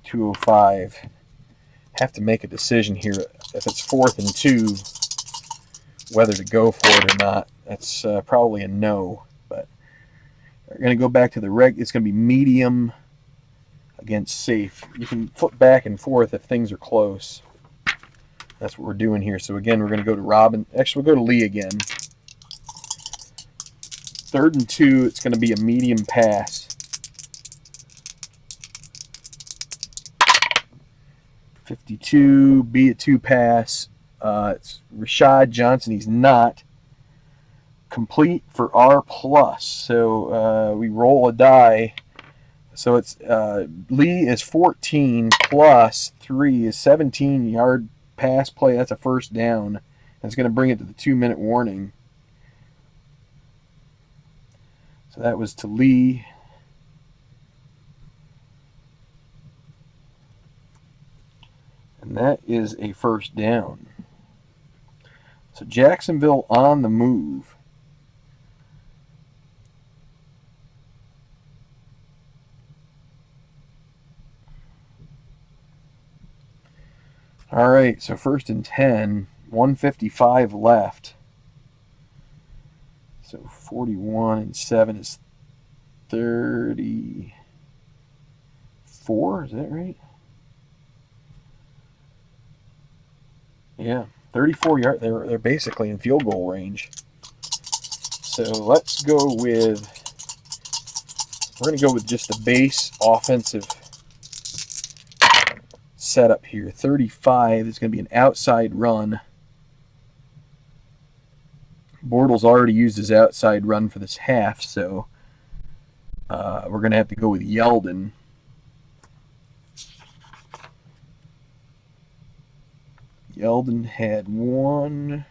2:05. Have to make a decision here. If it's 4th and 2, whether to go for it or not. That's probably a no. But we're going to go back to the It's going to be medium against safe. You can flip back and forth if things are close. That's what we're doing here. So again, we're going to go to Robin. Actually, we'll go to Lee again. 3rd and 2, it's going to be a medium pass. 52, be a 2 pass. It's Rashad Johnson. He's not complete for R plus. So we roll a die. So it's Lee is 14 plus 3 is 17-yard pass play. That's a first down. That's going to bring it to the 2-minute warning. So that was to Lee. And that is a first down. So Jacksonville on the move. All right, so 1st and 10, 1:55 left. So 41 and 7 is 34. Is that right? Yeah, 34 yards. They're basically in field goal range. So let's go with. We're going to go with just the base offensive setup here. 35 is going to be an outside run. Bortles already used his outside run for this half, so we're going to have to go with Yeldon. Yeldon had one.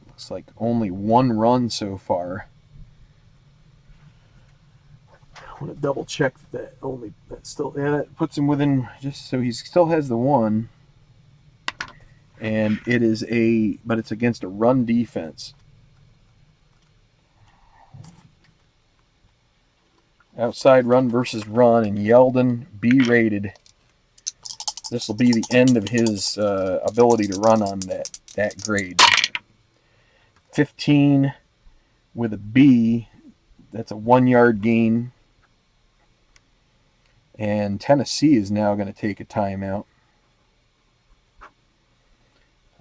Looks like only one run so far. I want to double check that that puts him within, just so he still has the one. And it is but it's against a run defense. Outside run versus run, and Yeldon B rated. This will be the end of his ability to run on that grade. 15 with a B. That's a 1-yard gain. And Tennessee is now going to take a timeout.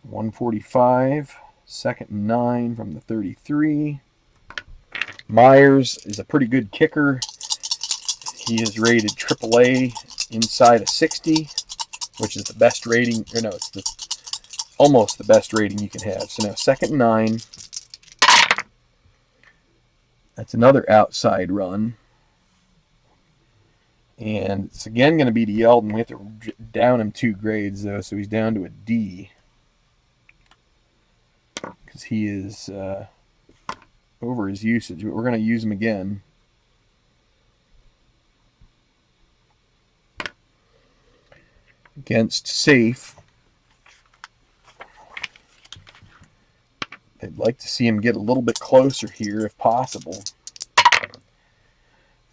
1:45, 2nd and 9 from the 33. Myers is a pretty good kicker. He is rated AAA inside of 60, which is the best rating. Or no, it's almost the best rating you can have. So now 2nd and 9. That's another outside run. And it's again going to be to Yeldon. We have to down him 2 grades, though, so he's down to a D. Because he is over his usage. But we're going to use him again. Against safe. I'd like to see him get a little bit closer here if possible.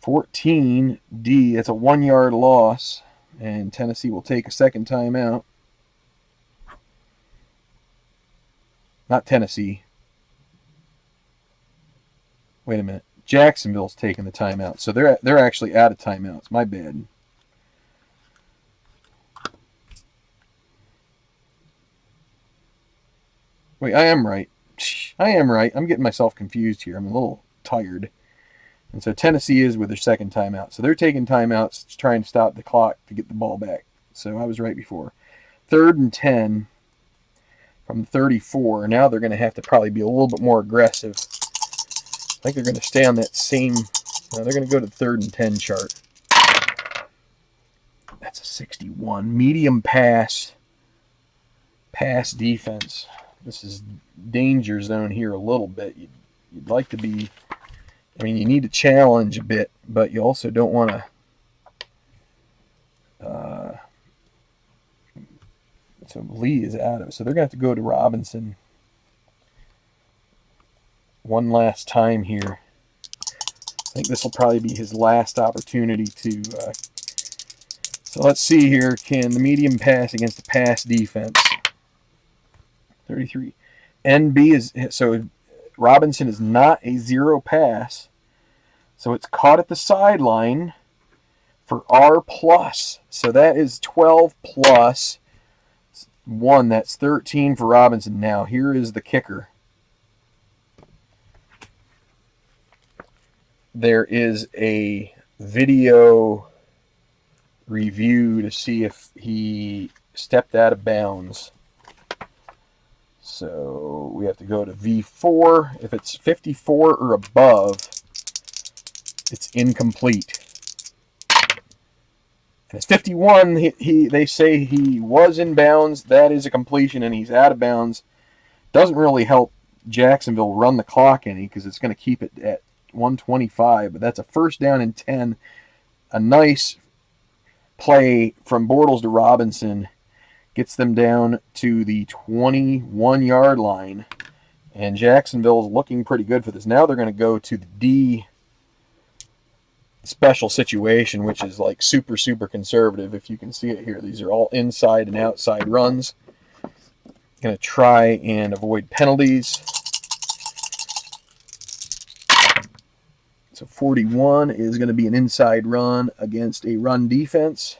14 D, that's a 1-yard loss, and Tennessee will take a second timeout. Not Tennessee. Wait a minute. Jacksonville's taking the timeout, so they're actually out of timeouts. My bad. Wait, I am right. I'm getting myself confused here. I'm a little tired. And so Tennessee is with their second timeout. So they're taking timeouts to try and stop the clock to get the ball back. So I was right before. 3rd and 10 from 34. Now they're going to have to probably be a little bit more aggressive. I think they're going to stay on that same. They're going to go to the 3rd and 10 chart. That's a 61. Medium pass defense. This is danger zone here a little bit. You'd like to be. I mean, you need to challenge a bit, but you also don't want to. So Lee is out of it. So they're going to have to go to Robinson one last time here. I think this will probably be his last opportunity to. So let's see here. Can the medium pass against the pass defense? 33. NB is. So Robinson is not a 0 pass. So it's caught at the sideline. for R plus. So that is 12 plus 1. That's 13 for Robinson. Now, here is the kicker. There is a video review to see if he stepped out of bounds. So we have to go to V4. If it's 54 or above, it's incomplete. And it's 51. They say he was in bounds. That is a completion, and he's out of bounds. Doesn't really help Jacksonville run the clock any because it's going to keep it at 125. But that's a first down and 10. A nice play from Bortles to Robinson gets them down to the 21-yard line. And Jacksonville is looking pretty good for this. Now they're going to go to the D special situation, which is like super, super conservative. If you can see it here, these are all inside and outside runs. Going to try and avoid penalties. So 41 is going to be an inside run against a run defense.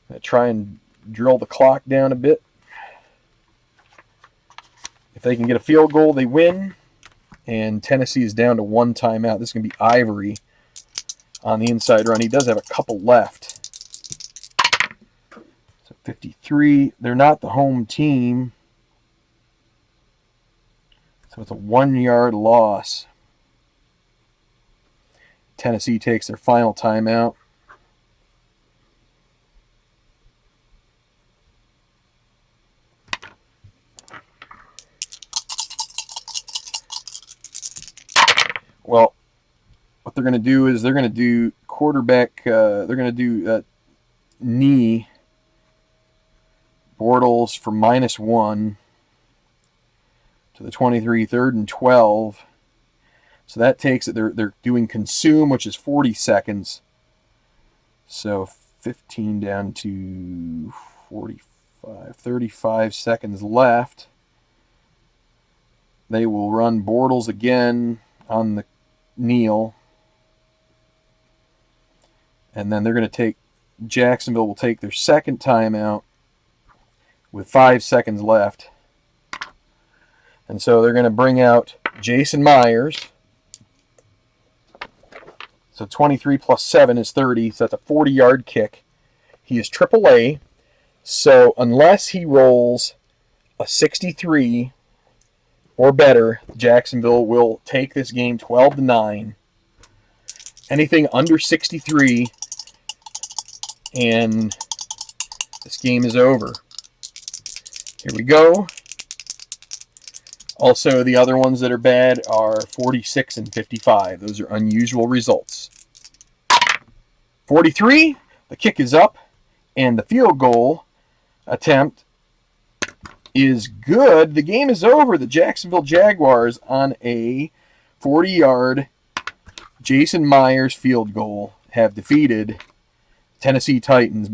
Going to try and drill the clock down a bit. If they can get a field goal, they win. And Tennessee is down to 1 timeout. This is going to be Ivory on the inside run. He does have a couple left. So 53. They're not the home team. So it's a 1-yard loss. Tennessee takes their final timeout. Well, what they're going to do is they're going to do quarterback, they're going to do knee Bortles for -1 to the 23, 3rd and 12. So that takes it, they're doing consume, which is 40 seconds. So 15 down to 45, 35 seconds left. They will run Bortles again on the kneel. And then they're going to take, Jacksonville will take their second timeout with 5 seconds left. And so they're going to bring out Jason Myers. So 23 plus 7 is 30. So that's a 40-yard kick. He is AAA. So unless he rolls a 63 or better, Jacksonville will take this game 12-9. Anything under 63, and this game is over. Here we go. Also, the other ones that are bad are 46 and 55. Those are unusual results. 43, the kick is up, and the field goal attempt is good. The game is over. The Jacksonville Jaguars on a 40-yard Jason Myers field goal have defeated Tennessee Titans.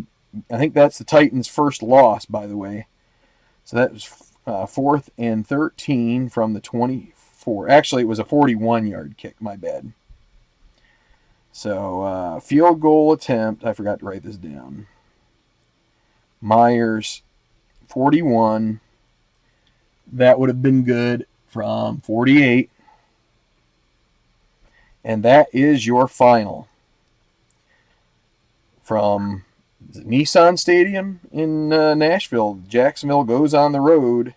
I think that's the Titans' first loss, by the way. So that was 4th and 13 from the 24. Actually, it was a 41-yard kick. My bad. So field goal attempt. I forgot to write this down. Myers, 41. That would have been good from 48. And that is your final from Nissan Stadium in Nashville. Jacksonville goes on the road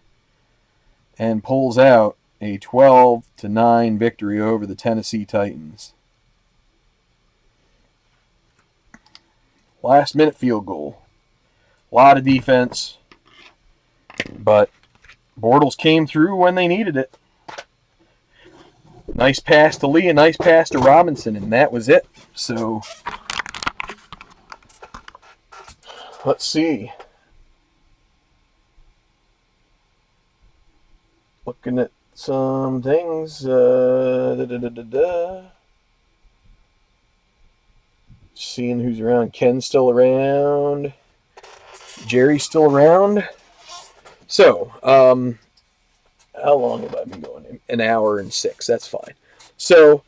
and pulls out a 12-9 victory over the Tennessee Titans. Last-minute field goal. A lot of defense, but Bortles came through when they needed it. Nice pass to Lee, a nice pass to Robinson, and that was it. So, let's see. Looking at some things. Seeing who's around. Ken's still around. Jerry's still around. So, how long have I been going? An hour and 6. That's fine. So,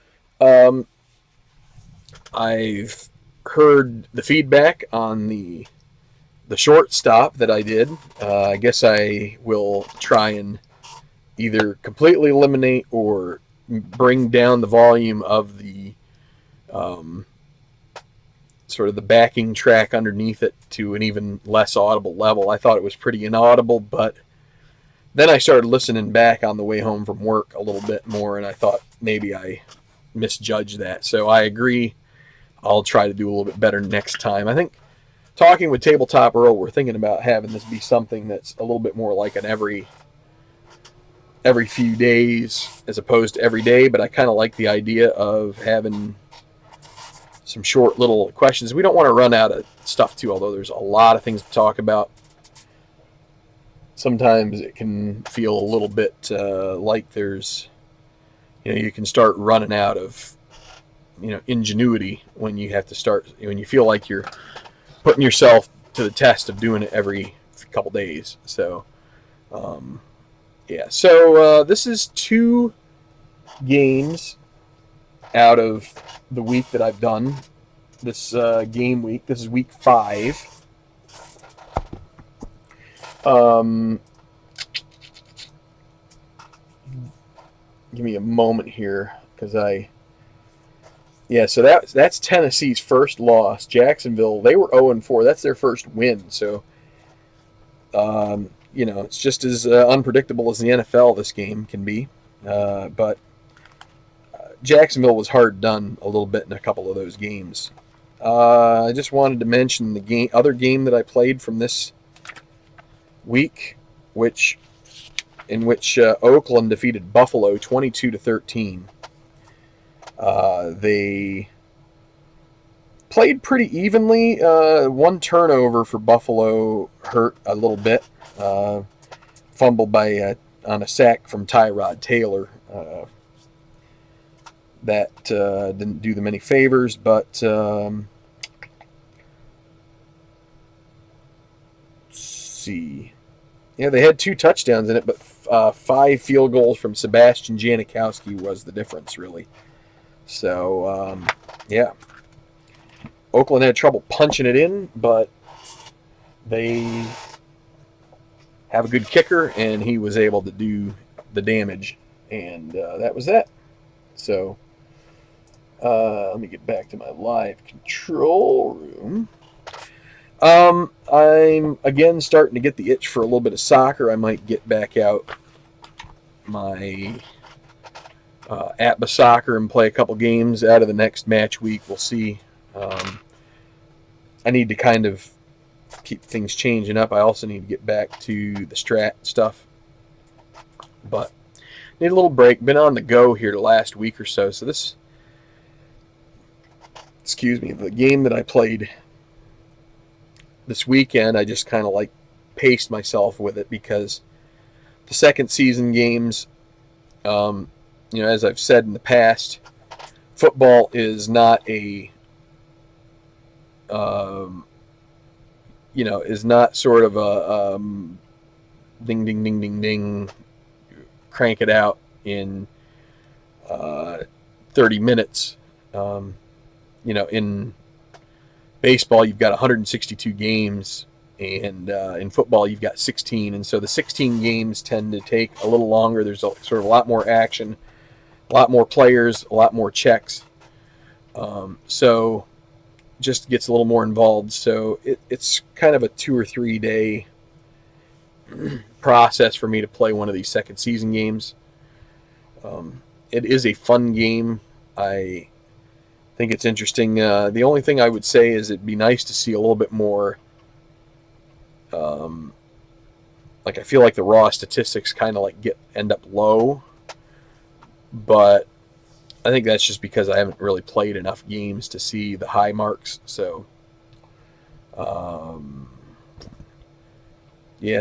I've heard the feedback on the short stop that I did. I guess I will try and either completely eliminate or bring down the volume of the um, sort of the backing track underneath it to an even less audible level. I thought it was pretty inaudible, but then I started listening back on the way home from work a little bit more, and I thought maybe I misjudged that. So I agree. I'll try to do a little bit better next time. I think talking with Tabletop Earl, we're thinking about having this be something that's a little bit more like an every few days as opposed to every day. But I kind of like the idea of having some short little questions. We don't want to run out of stuff too, although there's a lot of things to talk about. Sometimes it can feel a little bit like there's, you can start running out of, ingenuity when you have to start, when you feel like you're putting yourself to the test of doing it every couple days. So, yeah. So this is 2 games out of the week that I've done. This game week. This is week 5. Give me a moment here because so that's Tennessee's first loss. Jacksonville, they were 0-4. That's their first win. So, it's just as unpredictable as the NFL this game can be. But Jacksonville was hard done a little bit in a couple of those games. I just wanted to mention the other game that I played from this week, in which Oakland defeated Buffalo 22-13. They played pretty evenly. One turnover for Buffalo hurt a little bit. Fumbled on a sack from Tyrod Taylor. That didn't do them any favors, but let's see. Yeah, they had 2 touchdowns in it, but 5 field goals from Sebastian Janikowski was the difference, really. So, yeah. Oakland had trouble punching it in, but they have a good kicker, and he was able to do the damage, and that was that. So, let me get back to my live control room. I'm again starting to get the itch for a little bit of soccer. I might get back out my Atma soccer and play a couple games out of the next match week. We'll see. I need to kind of keep things changing up. I also need to get back to the strat stuff, but need a little break. Been on the go here the last week or so. So the game that I played this weekend, I just kind of paced myself with it because the second season games, as I've said in the past, football is not is not sort of a ding, ding, ding, ding, ding, crank it out in 30 minutes. In baseball, you've got 162 games, and in football, you've got 16. And so the 16 games tend to take a little longer. There's sort of a lot more action, a lot more players, a lot more checks. So just gets a little more involved. So it's kind of a 2 or 3 day process for me to play one of these second season games. It is a fun game. I think it's interesting. The only thing I would say is it'd be nice to see a little bit more. I feel like the raw statistics kind of end up low, but I think that's just because I haven't really played enough games to see the high marks. So,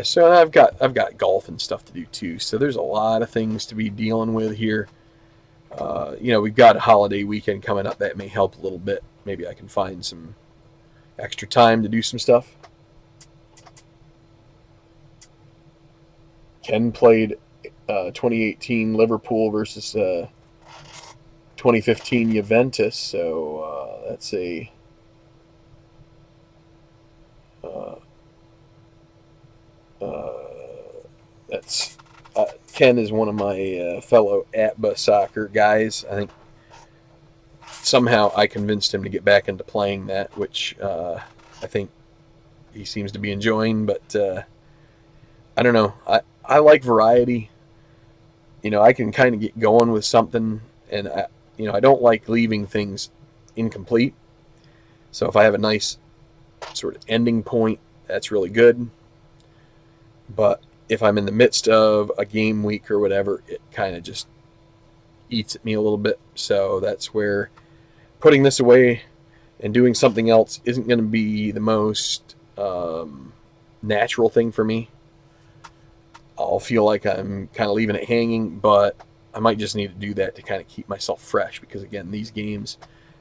so I've got golf and stuff to do too. So there's a lot of things to be dealing with here. We've got a holiday weekend coming up that may help a little bit. Maybe I can find some extra time to do some stuff. Ken played 2018 Liverpool versus 2015 Juventus, so that's a Uh, that's Ken is one of my fellow ATBA soccer guys. I think somehow I convinced him to get back into playing that, which I think he seems to be enjoying. But I don't know. I like variety. I can kind of get going with something, and I don't like leaving things incomplete. So if I have a nice sort of ending point, that's really good. But if I'm in the midst of a game week or whatever, it kind of just eats at me a little bit. So that's where putting this away and doing something else isn't going to be the most natural thing for me. I'll feel like I'm kind of leaving it hanging, but I might just need to do that to kind of keep myself fresh, because again, these games,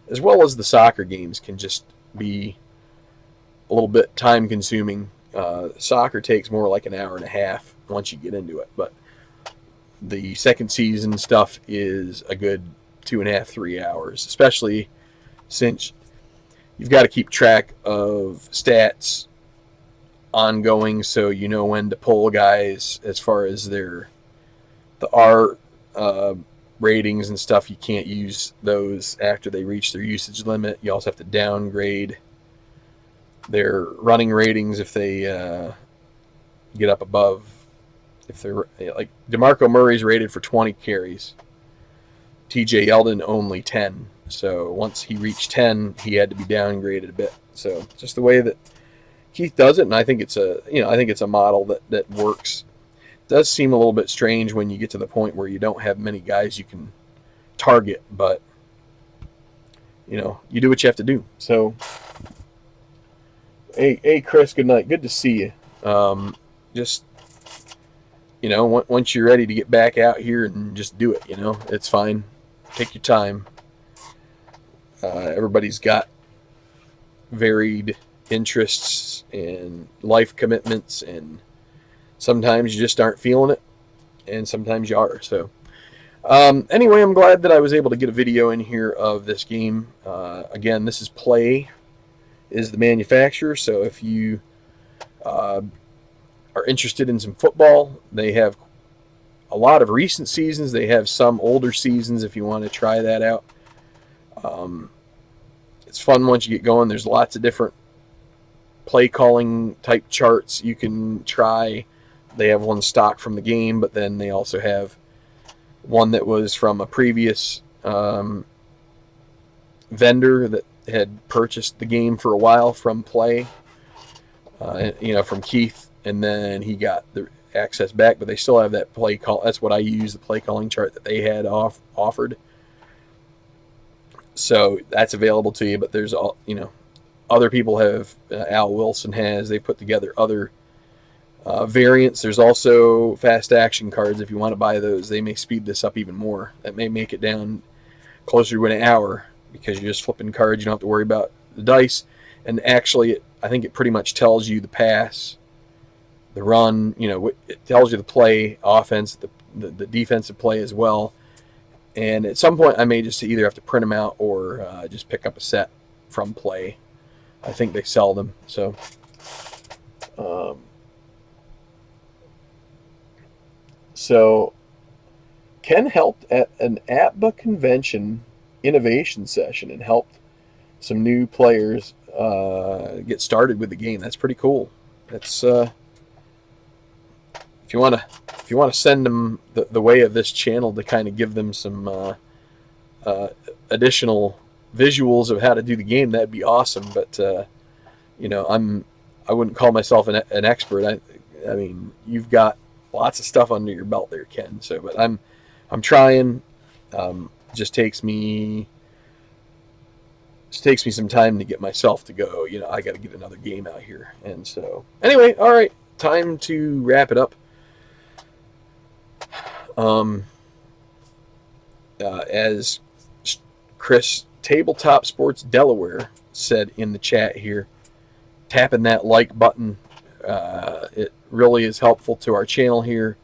as well as the soccer games, can just be a little bit time consuming. Soccer takes more like an hour and a half once you get into it, but the second season stuff is a good 2.5, 3 hours, especially since you've got to keep track of stats ongoing, so you know when to pull guys as far as the R ratings and stuff. You can't use those after they reach their usage limit. You also have to downgrade their running ratings if they get up above. If they're like DeMarco Murray's rated for 20 carries, TJ Yeldon only 10. So once he reached 10, he had to be downgraded a bit. So just the way that Keith does it, and I think it's a model that works. It does seem a little bit strange when you get to the point where you don't have many guys you can target, but you do what you have to do. So, hey Chris, good night. Good to see you. Just once you're ready to get back out here and just do it, it's fine. Take your time. Everybody's got varied interests and life commitments, and sometimes you just aren't feeling it, and sometimes you are. So anyway, I'm glad that I was able to get a video in here of this game. Again, this is Play is the manufacturer, so if you are interested in some football, they have a lot of recent seasons. They have some older seasons if you want to try that out. It's fun once you get going. There's lots of different play calling type charts you can try. They have one stock from the game, but then they also have one that was from a previous vendor that had purchased the game for a while from Play, from Keith, and then he got the access back, but they still have that play call. That's what I use, the play calling chart that they had offered. So that's available to you, but there's other people have, Al Wilson has, they put together other variants. There's also fast action cards. If you want to buy those, they may speed this up even more. That may make it down closer to an hour, because you're just flipping cards. You don't have to worry about the dice. And actually, I think it pretty much tells you the pass, the run. It tells you the play, offense, the defensive play as well. And at some point, I may just either have to print them out or just pick up a set from Play. I think they sell them. So Ken helped at an ATBA convention innovation session and helped some new players get started with the game. That's pretty cool. That's if you want to send them the way of this channel to kind of give them some additional visuals of how to do the game, that'd be awesome. But I wouldn't call myself an expert. I mean, you've got lots of stuff under your belt there, Ken. So, but I'm trying. It just takes me some time to get myself to go. I got to get another game out here. And so, anyway, all right, time to wrap it up. As Chris Tabletop Sports Delaware said in the chat here, tapping that like button, it really is helpful to our channel here.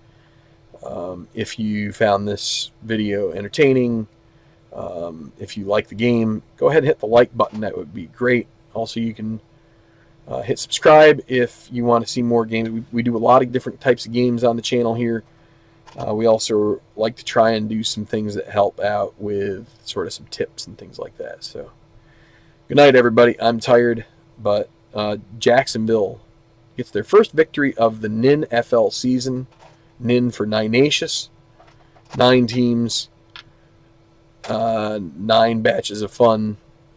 If you found this video entertaining, if you like the game, go ahead and hit the like button. That would be great. Also, you can Hit subscribe if you want to see more games. We do a lot of different types of games on the channel here. We also like to try and do some things that help out with sort of some tips and things like that. So, good night, everybody. I'm tired, but Jacksonville gets their first victory of the NinFL season. Nin for Ninacious. 9 teams, 9 batches of fun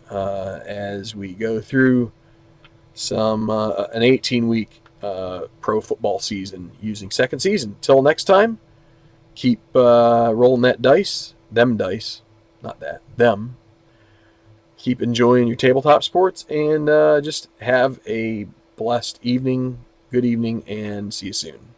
as we go through an 18-week pro football season using second season. Till next time, keep rolling that dice, them dice, not that, them. Keep enjoying your tabletop sports, and just have a blessed evening, good evening, and see you soon.